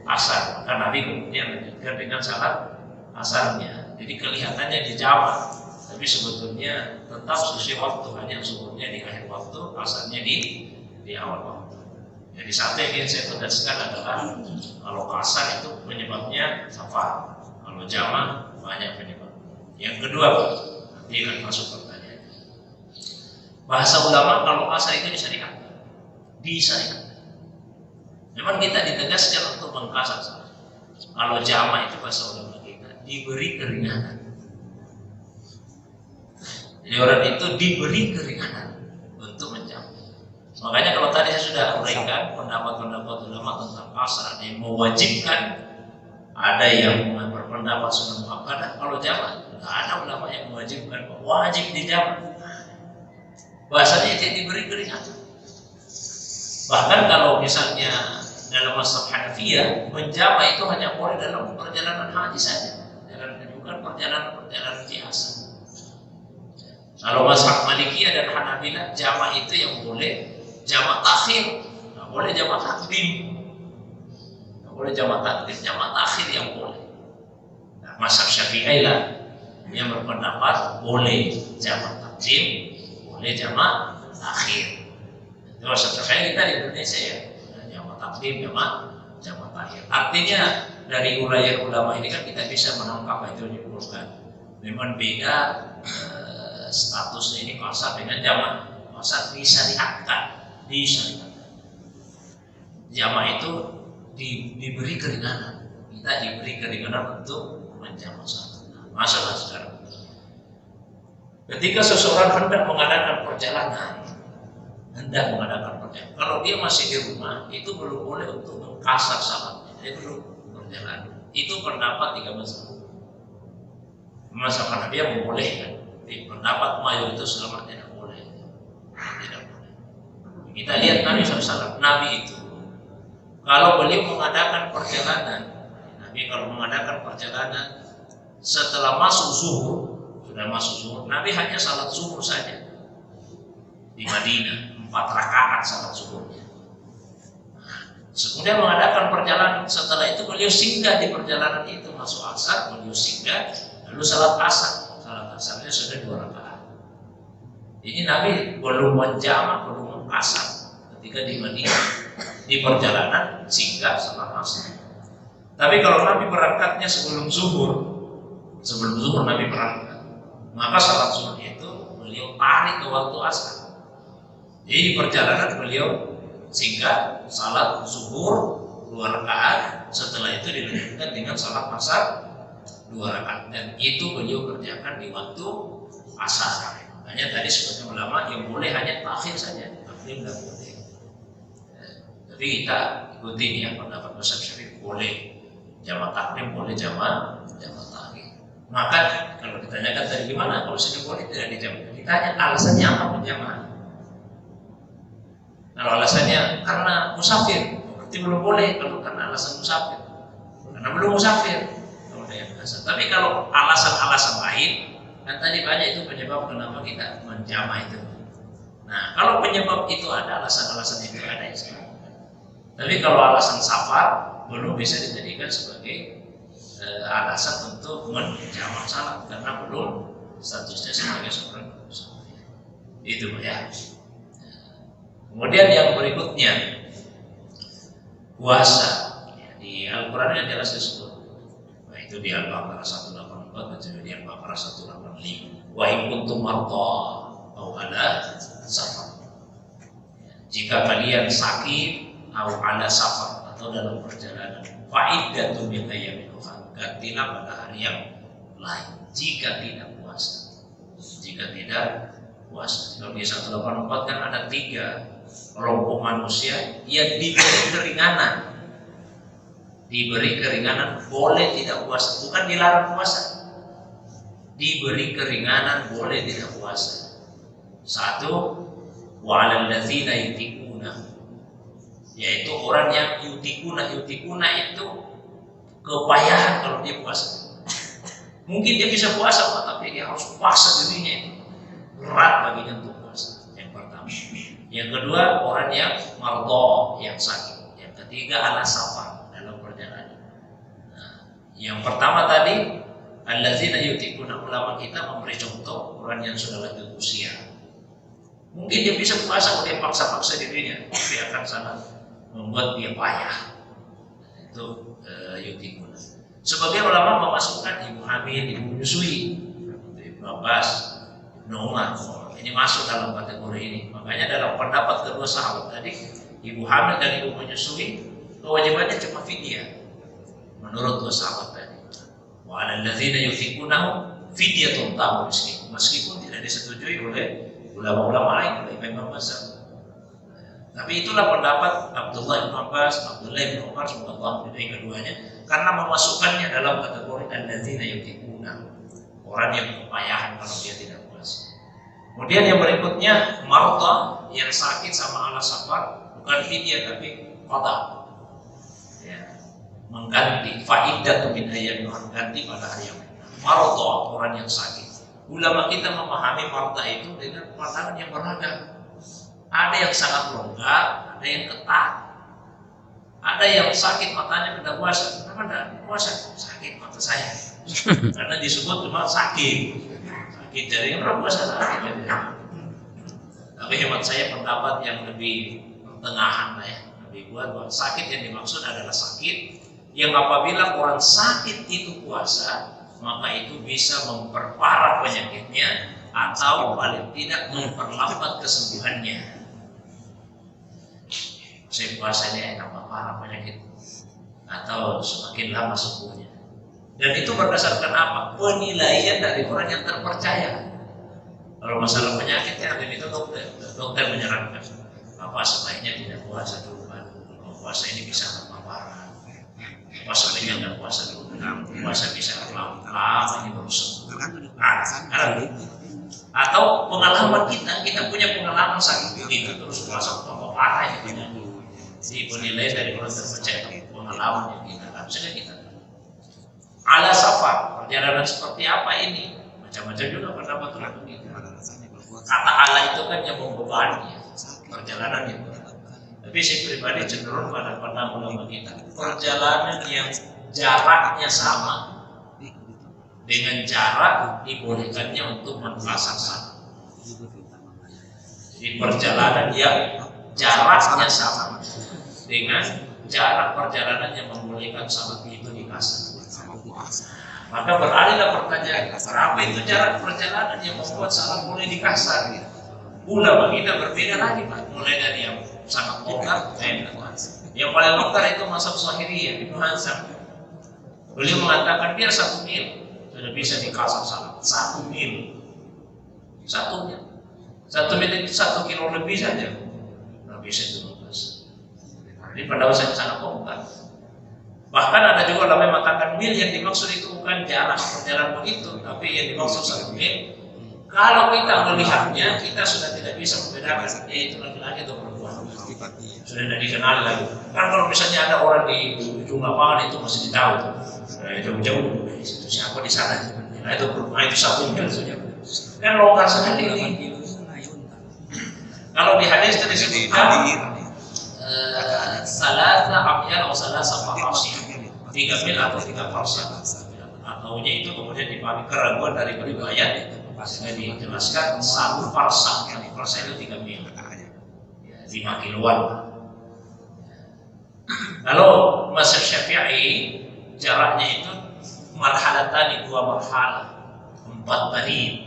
asar, maka Nabi kemudian lanjutkan dengan salat asarnya. Jadi kelihatannya dijamak, tapi sebetulnya tetap sesuai waktu, hanya zuhurnya di akhir waktu, asarnya di awal waktu. Jadi satu yang ingin saya tegaskan adalah kalau kasar itu penyebabnya safar, kalau jamak banyak penyebab. Yang kedua, nanti akan masuk pertanyaan. Bahasa ulama kalau kasar itu disyariatkan. Memang kita ditegaskan untuk mengkasar salat. Kalau jamaah itu bahasa ulama kita diberi keringanan. Jadi orang itu diberi keringanan untuk menjamaah. Makanya kalau tadi saya sudah uraikan pendapat-pendapat ulama tentang kasar, ada yang mewajibkan, ada yang berpendapat sunnah muakkadah. Kalau jamaah, tidak ada ulama yang mewajibkan wajib dijamaah. Bahasanya itu diberi keringanan. Bahkan kalau misalnya dalam mazhab Hanafiyah, menjamaah itu hanya boleh dalam perjalanan haji saja, bukan perjalanan biasa. Kalau mazhab Malikiyah dan Hanabilah, jamaah itu yang boleh jamaah takhir, nggak boleh jamaah takdim. Nggak boleh jamaah takdim, jamaah takhir yang boleh. Nah, mazhab Syafi'i lah yang berpendapat boleh jamaah takdim, boleh jamaah takhir. Itu mazhab Syafi'i kita di Indonesia ya. Takdim jamaah takhir. Artinya dari uraian ulama ini kan kita bisa menangkap apa itu diperlukan. Memang beda statusnya ini kasar dengan jamaah. Kasar disyariatkan. Jamaah itu diberi keringanan. Kita diberi keringanan untuk menjamaah salat. Masalah sekarang. Ketika seseorang hendak mengadakan perjalanan, kalau dia masih di rumah, itu belum boleh untuk mengkasar salatnya. Dia belum berjalan. Itu pendapat 3 mazhab. Mazhab Hanafi membolehkan. Pendapat mayoritas ulama tidak boleh. Tidak boleh. Kita lihat Nabi SAW. Nabi itu, kalau beliau mengadakan perjalanan, setelah masuk zuhur, Nabi hanya salat zuhur saja di Madinah. 4 rakaat salat zuhurnya. Kemudian mengadakan perjalanan. Setelah itu beliau singgah di perjalanan itu, masuk asar, beliau singgah, lalu salat asar. Salat asarnya sudah 2 rakaat. Ini Nabi belum menjamak, belum asar ketika di Madinah, di perjalanan singgah salat asar. Tapi kalau Nabi berangkatnya sebelum zuhur Nabi berangkat, maka salat zuhur itu beliau tarik ke waktu asar. Jadi di perjalanan beliau singgah salat zuhur 2 rakaat, setelah itu dilanjutkan dengan salat asar 2 rakaat, dan itu beliau kerjakan di waktu asar. Makanya tadi sebagian ulama yang boleh hanya takhir saja, takdim tidak boleh. Tapi kita ikuti nih yang pendapat mazhab Syafi'i, boleh jamak takdim, boleh jamak takhir. Maka kalau ditanyakan tadi gimana kalau sudah boleh tidak dijamak, ditanya alasannya apa menjamak. Kalau alasannya karena musafir, berarti belum boleh. Kalau karena alasan musafir, karena belum musafir, kalau yang biasa. Tapi kalau alasan-alasan lain, kan tadi banyak itu penyebab kenapa kita menjama itu. Nah, kalau penyebab itu ada, alasan-alasan itu ada ya. Tapi kalau alasan safar belum bisa dijadikan sebagai alasan untuk menjamak salat karena belum statusnya sebagai seorang musafir. Itu ya. Kemudian yang berikutnya puasa. Di Al-Quran yang jelas disebut. Nah, itu di Al-Baqarah 184 dan di Al-Baqarah 185. Wa in kuntum marda aw ala safar. Jika kalian sakit aw ala safar atau dalam perjalanan, fa'iddatun min ayyamin ukhra. Gantilah pada hari yang lain jika tidak puasa. Jika tidak puasa. Kalau di 184 kan ada 3 kelompok manusia yang diberi keringanan boleh tidak puasa, bukan dilarang puasa, diberi keringanan boleh tidak puasa. 1, wa'alal ladzina yutiquna, yaitu orang yang yutikuna itu kepayahan kalau dia puasa. Mungkin dia bisa puasa tapi dia harus puasa dirinya itu berat baginya untuk puasa. Yang pertama. Yang kedua, orang yang mardo, yang sakit. Yang ketiga, ala safar, dalam perjalanan. Nah, yang pertama tadi, allazina yutikuna, ulama kita memberi contoh orang yang sudah lanjut usia. Mungkin dia bisa puasa, dia paksa-paksa dirinya, tapi akan sangat membuat dia payah. Itu yutikuna. Sebagian ulama memasukkan ibu hamil, ibu menyusui, Ibnu Abbas, Ibnu Umar. Ini masuk dalam kategori ini. Makanya dalam pendapat kedua sahabat tadi, ibu hamil dan ibu menyusui kewajibannya cuma fidyah. Menurut dua sahabat tadi, wa 'alal ladzina yutiqunahu fidyatun ta'am miskin. Meskipun tidak disetujui oleh ulama-ulama lain, oleh Imam Mazhab. Tapi itulah pendapat Abdullah bin Abbas, Abdullah bin Umar, semoga dari keduanya, karena memasukkannya dalam kategori alladzina yutiqunahu, orang yang kepayahan kalau dia tidak puasa. Kemudian yang berikutnya marta, yang sakit sama ala safar, bukan fidyah tapi qada. Ya, mengganti faidah min ayyamin, mengganti pada hari yang lain. Marta, orang yang sakit. Ulama kita memahami marta itu dengan pemahaman yang beragam. Ada yang sangat longgar, ada yang ketat. Ada yang sakit matanya tidak puasa. Kenapa tidak puasa? Sakit mata saya. Karena disebut cuma sakit. Jadi orang puasa sakit. Tapi hemat saya pendapat yang lebih pertengahan ya, lebih kuat bahwa sakit yang dimaksud adalah sakit yang apabila orang sakit itu puasa, maka itu bisa memperparah penyakitnya atau paling tidak memperlambat kesembuhannya. Saya puasanya tambah parah penyakit atau semakin lama sembuhnya. Dan itu berdasarkan apa? Penilaian dari orang yang terpercaya. Kalau masalah penyakit ya, itu dokter menyarankan apa sebaiknya tidak puasa dulu. Kalau puasa ini bisa tambah parah. Puasa ini tidak puasa dulu. Puasa bisa lama ini baru sembuh. Atau pengalaman kita punya pengalaman sakit begitu terus puasa tambah parah itu. Jadi penilaian dari orang terpercaya pengalaman yang kita harusnya kita. Ala safar, perjalanan seperti apa ini? Macam-macam juga pendapat ulama kita. Kata ala itu kan yang membebani, perjalanan itu. Tapi saya pribadi cenderung pada pandangan ulama kita, perjalanan yang jaraknya sama dengan jarak dibolehkannya untuk menulaskan salat. Jadi perjalanan yang jaraknya sama dengan jarak perjalanan yang membolehkan salat itu dikasar. Maka beralihlah pertanyaan, berapa itu jarak perjalanan yang membuat salat boleh dikasar? Ulama kita berbeda lagi, Pak. Mulai dari yang sangat longgar, yang paling longgar itu mazhab Zahiriyah, Ibnu Hazm. Beliau mengatakan biar 1 mil sudah bisa dikasar salat. 1 mil, 1 mil, 1 mil itu 1 kilo lebih saja, nggak bisa dikasar. Ini pendapat sangat longgar. Bahkan ada juga ulama yang mengatakan mil yang dimaksud itu bukan jarak perjalanan begitu, tapi yang dimaksud 1 mil. Kalau kita melihatnya, kita sudah tidak bisa membedakan yaitu laki-laki atau perempuan. Sudah tidak dikenal lagi. Kan kalau misalnya ada orang di ujung lapangan itu masih ditahu tuh. Jauh-jauh itu siapa di sana? Nah itu perempuan, itu 1 mil saja. Kan longgar sekali ini. Kalau di hadis itu disebutkan salasa amyal atau salasa farsi, 3 mil atau 3 farsi. Ataunya itu kemudian dipahami keraguan dari riwayat. Pasnya dijelaskan 1 farsa, yang farsa itu 3 mil, 5 kiloan. Lalu mazhab Syafi'i jaraknya itu marhalatan, 2 marhalah, 4 tadi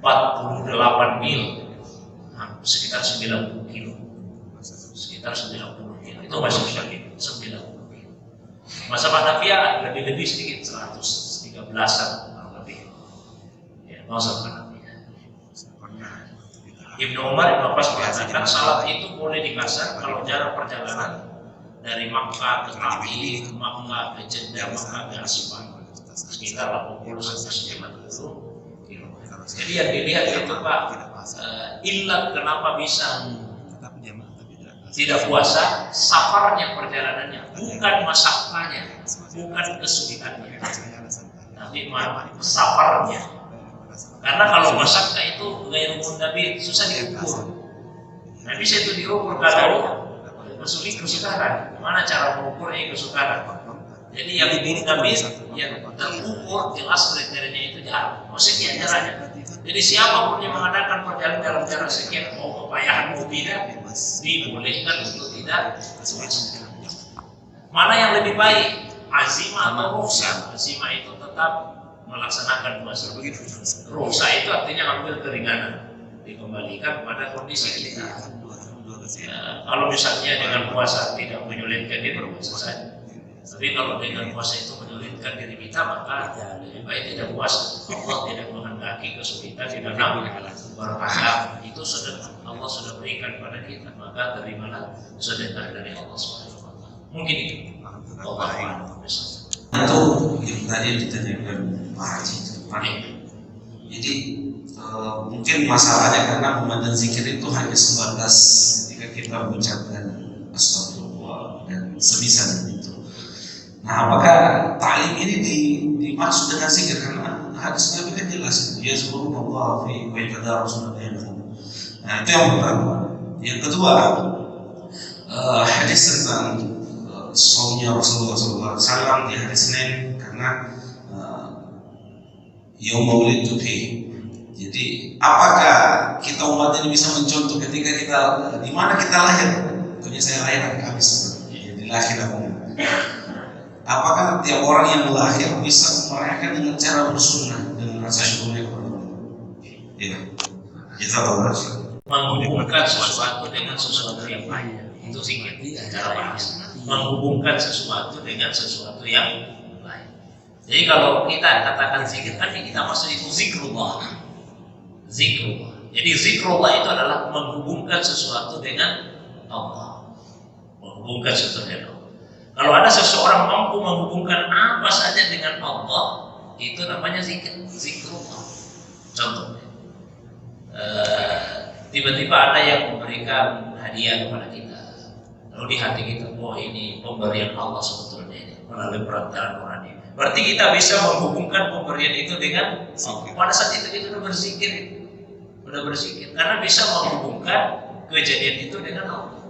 48 mil, sekitar 90 kilo, sekitar 90 kilo. Itu mazhab Syafi'i 90 kilo. Mazhab Hanafiyah lebih sedikit, 113-an. Mazhab Hanafiyah. Ibnu Umar, Ibnu Abbas mengatakan salat itu boleh dikasar kalau jarak perjalanan dari Makkah ke Taif, Makkah ke Jeddah, Makkah ke Asifah sekitar 80 sampai 90 km. Jadi yang dilihat itu Pak, ilat kenapa bisa tidak puasa, safarnya perjalanannya, bukan masakannya, bukan kesulitannya, tapi safarnya. Karena kalau masaknya itu gaya umum Nabi susah diukur. Nabi itu diukur kalau kesukaran. Mana cara mengukurnya kesukaran? Jadi yang diukur Nabi yang terukur jelas kriterianya itu jarak. Mau sekian jaraknya. Jadi siapapun yang mengadakan perjalanan dalam jarak sekian, mau kepayahan mau tidak, dibolehkan untuk tidak puasa. Mana yang lebih baik? Azimah atau rukhsah? Azimah itu tetap melaksanakan puasa begitu. Rukhsah itu artinya ambil keringanan, dikembalikan pada kondisi kita. Kalau misalnya dengan puasa tidak menyulitkan diri, berpuasa saja. Tapi kalau dengan puasa itu menyulitkan diri kita, maka lebih baik tidak puasa. Allah tidak menghendaki kesulitan di dalam berpuasa. Itu sedekah Allah sudah berikan pada kita, maka terimalah sedekah dari Allah SWT. Mungkin itu. Allah Itu yang tadi ditanyakan Pak Haji itu. Jadi mungkin masalahnya karena memandang zikir itu hanya sebatas ketika kita mengucapkan astagfirullah dan semisal itu. Nah, apakah ta'lim ini dimaksud dengan zikir? Karena hadis Nabi kan jelas, yazkurullah fi wa yatadarasuna bainahum. Nah, itu yang pertama. Yang kedua, hadis tentang saumnya Rasulullah SAW di hari Senin karena Yaum Maulid Tufi. Jadi apakah kita umat ini bisa mencontoh ketika kita di mana kita lahir? Tentunya saya lahir hari Kamis, jadi lahir aku. Apakah tiap orang yang lahir bisa merayakan dengan cara bersunnah dengan rasa syukurnya kepada Allah? Ya, kita menghubungkan sesuatu dengan sesuatu yang lain. Itu zikir cara bahasa. Menghubungkan sesuatu dengan sesuatu yang lain. Jadi kalau kita katakan zikir, kan kita maksud itu zikrullah. Zikrullah. Jadi zikrullah itu adalah menghubungkan sesuatu dengan Allah. Menghubungkan sesuatu dengan Allah. Kalau ada seseorang mampu menghubungkan apa saja dengan Allah, itu namanya zikir. Zikrullah. Contohnya, tiba-tiba ada yang memberikan hadiah kepada kita. Lalu di hati kita, oh ini pemberian Allah sebetulnya ini melalui perantaraan orang ini. Berarti kita bisa menghubungkan pemberian itu dengan Allah. Pada saat itu kita sudah berzikir, karena bisa menghubungkan kejadian itu dengan Allah.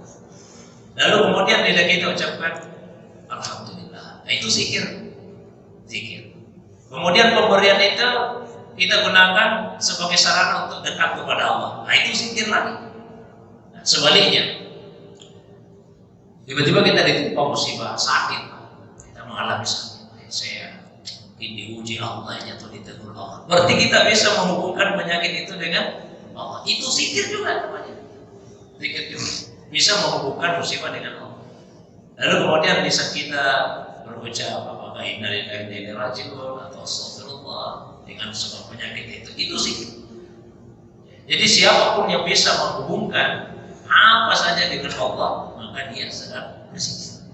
Lalu kemudian lidah kita ucapkan alhamdulillah. Nah, itu zikir. Kemudian pemberian itu kita gunakan sebagai sarana untuk dekat kepada Allah. Nah, itu zikir lagi. Nah, sebaliknya, tiba-tiba kita ditimpa musibah, sakit, kita mengalami sakit. Saya mungkin diuji Allah, jatuh ditegur Allah. Berarti kita bisa menghubungkan penyakit itu dengan Allah. Itu zikir juga namanya. Zikir juga bisa menghubungkan musibah dengan Allah. Lalu kemudian bisa kita berucap apakah inna lillahi wa inna ilaihi raji'un atau astagfirullah dengan sebab penyakit itu zikir. Jadi siapapun yang bisa menghubungkan apa saja dengan Allah, maka dia sedang berzikir.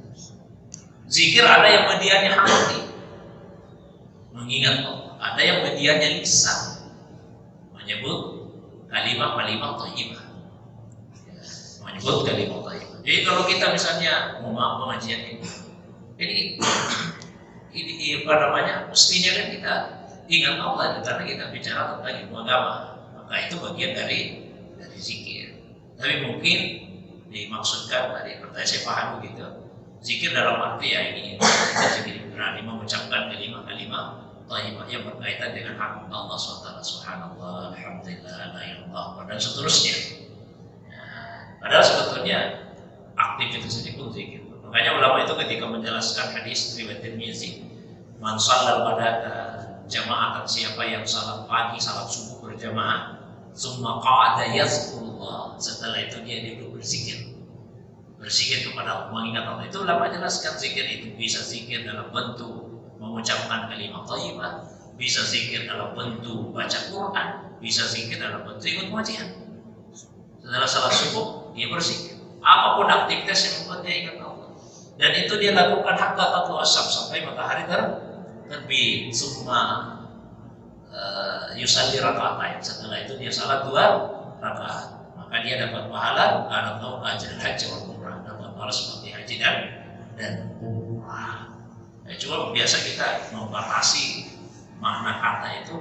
Zikir ada yang medianya hati, mengingat Allah. Ada yang medianya lisan, menyebut kalimat-kalimat thayyibah. Menyebut kalimat thayyibah. Jadi kalau kita misalnya mau maaf pengajian ini apa namanya? Mestinya kan kita ingat Allah karena kita bicara tentang ilmu agama. Maka itu bagian dari zikir. Tapi mungkin dimaksudkan tadi pertanyaan saya paham begitu. Zikir dalam arti ya ini kita jadi berani mengucapkan kalimat-kalimat thayyibah yang berkaitan dengan hak Allah SWT, subhanallah, alhamdulillah, la ilaha illallah, dan seterusnya. Padahal sebetulnya aktivitas ini pun zikir. Makanya ulama itu ketika menjelaskan hadis riwayat Tirmizi, man shallal ghadata jama'atan, siapa yang salat pagi, salat subuh berjamaah, summa qa'ada yazkurullah, setelah itu dia duduk berzikir kepada Allah, mengingat Allah. Itu ulama jelaskan zikir itu bisa zikir dalam bentuk mengucapkan kalimat thayyibah, bisa zikir dalam bentuk baca Quran, bisa zikir dalam bentuk ikut pengajian. Setelah salat subuh dia berzikir. Apapun aktivitas yang membuat dia ingat Allah. Dan itu dia lakukan hatta tatlu asyam, sampai matahari terbit. Summa yusalli raka'atain. Setelah itu dia salat 2 rakaat. Maka dia dapat pahala karena tahu ajr haji wal umrah, dapat pahala seperti haji dan umrah. Cuma biasa kita membatasi makna kata itu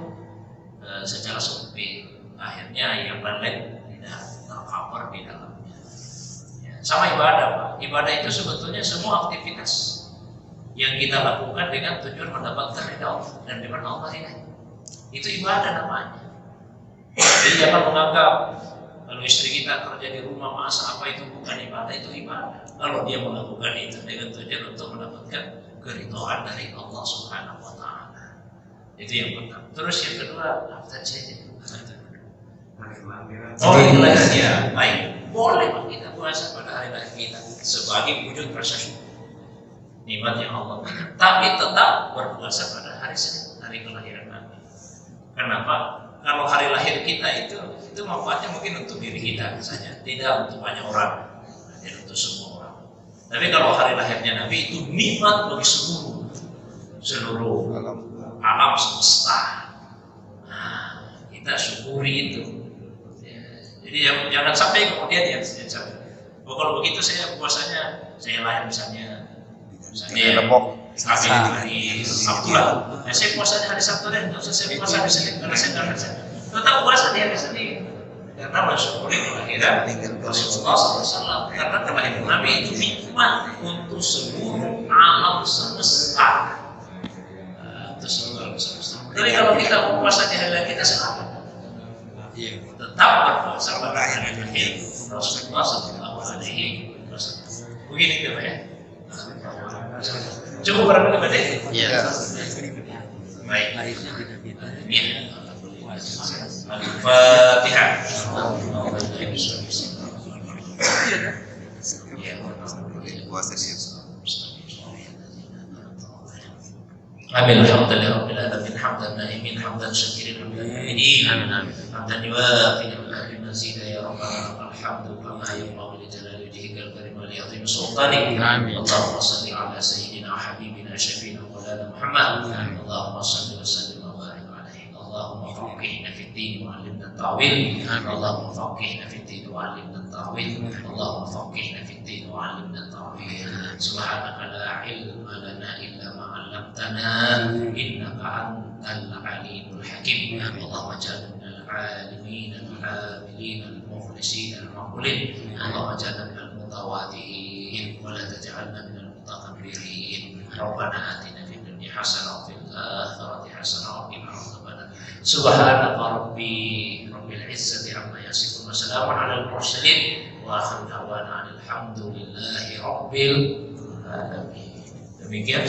secara sempit. Akhirnya yang balik tidak tercover di dalamnya. Sama ibadah, Pak. Ibadah itu sebetulnya semua aktivitas yang kita lakukan dengan tujuan mendapatkan ridha Allah dan dengan Allah ini. Itu ibadah namanya. Jadi jangan menganggap kalau istri kita kerja di rumah masak apa itu bukan ibadah, itu ibadah. Kalau dia melakukan itu dengan tujuan untuk mendapatkan keridhaan dari Allah Subhanahu wa taala. Itu yang pertama. Terus yang kedua, apa saja? Oh, ya, baik. Boleh Pak kita puasa pada hari lahir kita sebagai wujud rasa syukur nikmat yang Allah berikan. Tapi tetap berpuasa pada hari Senin, hari kelahiran Nabi. Kenapa? Kalau hari lahir kita itu manfaatnya mungkin untuk diri kita saja, tidak untuk banyak orang, tidak untuk semua orang. Tapi kalau hari lahirnya Nabi itu nikmat bagi seluruh alam semesta. Nah, kita syukuri itu. Jadi jangan sampai kemudian yang kalau begitu saya puasanya saya lahir misalnya hari Sabtu lah. Saya puasanya hari Sabtu dan nggak usah saya puasa hari Senin karena saya nggak bisa. Tetap puasa di hari Senin karena mensyukuri kelahiran Rasulullah SAW, karena kelahiran Nabi itu nikmat untuk seluruh alam semesta. Jadi kalau kita mau puasa di hari lain kita selamat. Tetap berpuasa pada hari lahir Rasulullah SAW. Begini gitu ya. Cukup berapa menit? Iya. Baik. Iya. Al-Fatihah. Amin. Alhamdulillah rabbil alamin, hamdan naimin, hamdan syakirin, hamdan yuwafi al-mazid ya rabbana alhamdu kama yanbaghi li jalali wajhika al-karim wa li 'azimi sultanik. Allahumma shalli ala sayyidina habibina syafiina maulana Muhammad. Allahumma shalli wa sallim wa barik alaihi. Allahumma faqihna fid din wa 'allimna at-ta'wil. Allahumma faqihna fid din wa 'allimna at-ta'wil. Allahumma faqihna fid din wa 'allimna at-ta'wil. Subhanaka la ilma lana illa ma 'allamtana innaka antal alimul hakim. Allahumma ij'alna minal alimin al-amilin al-mukhlisin al-maqbulin. Allahumma ij'alna minal الخواتيم ولا تجعلنا من المتكبرين ربنا آتنا في الدنيا حسنة وفي الآخرة حسنة وقنا عذاب النار سبحانك ربي رب العزة عما يصفون وسلام على المرسلين وآخر دعوانا الحمد لله رب العالمين. Demikian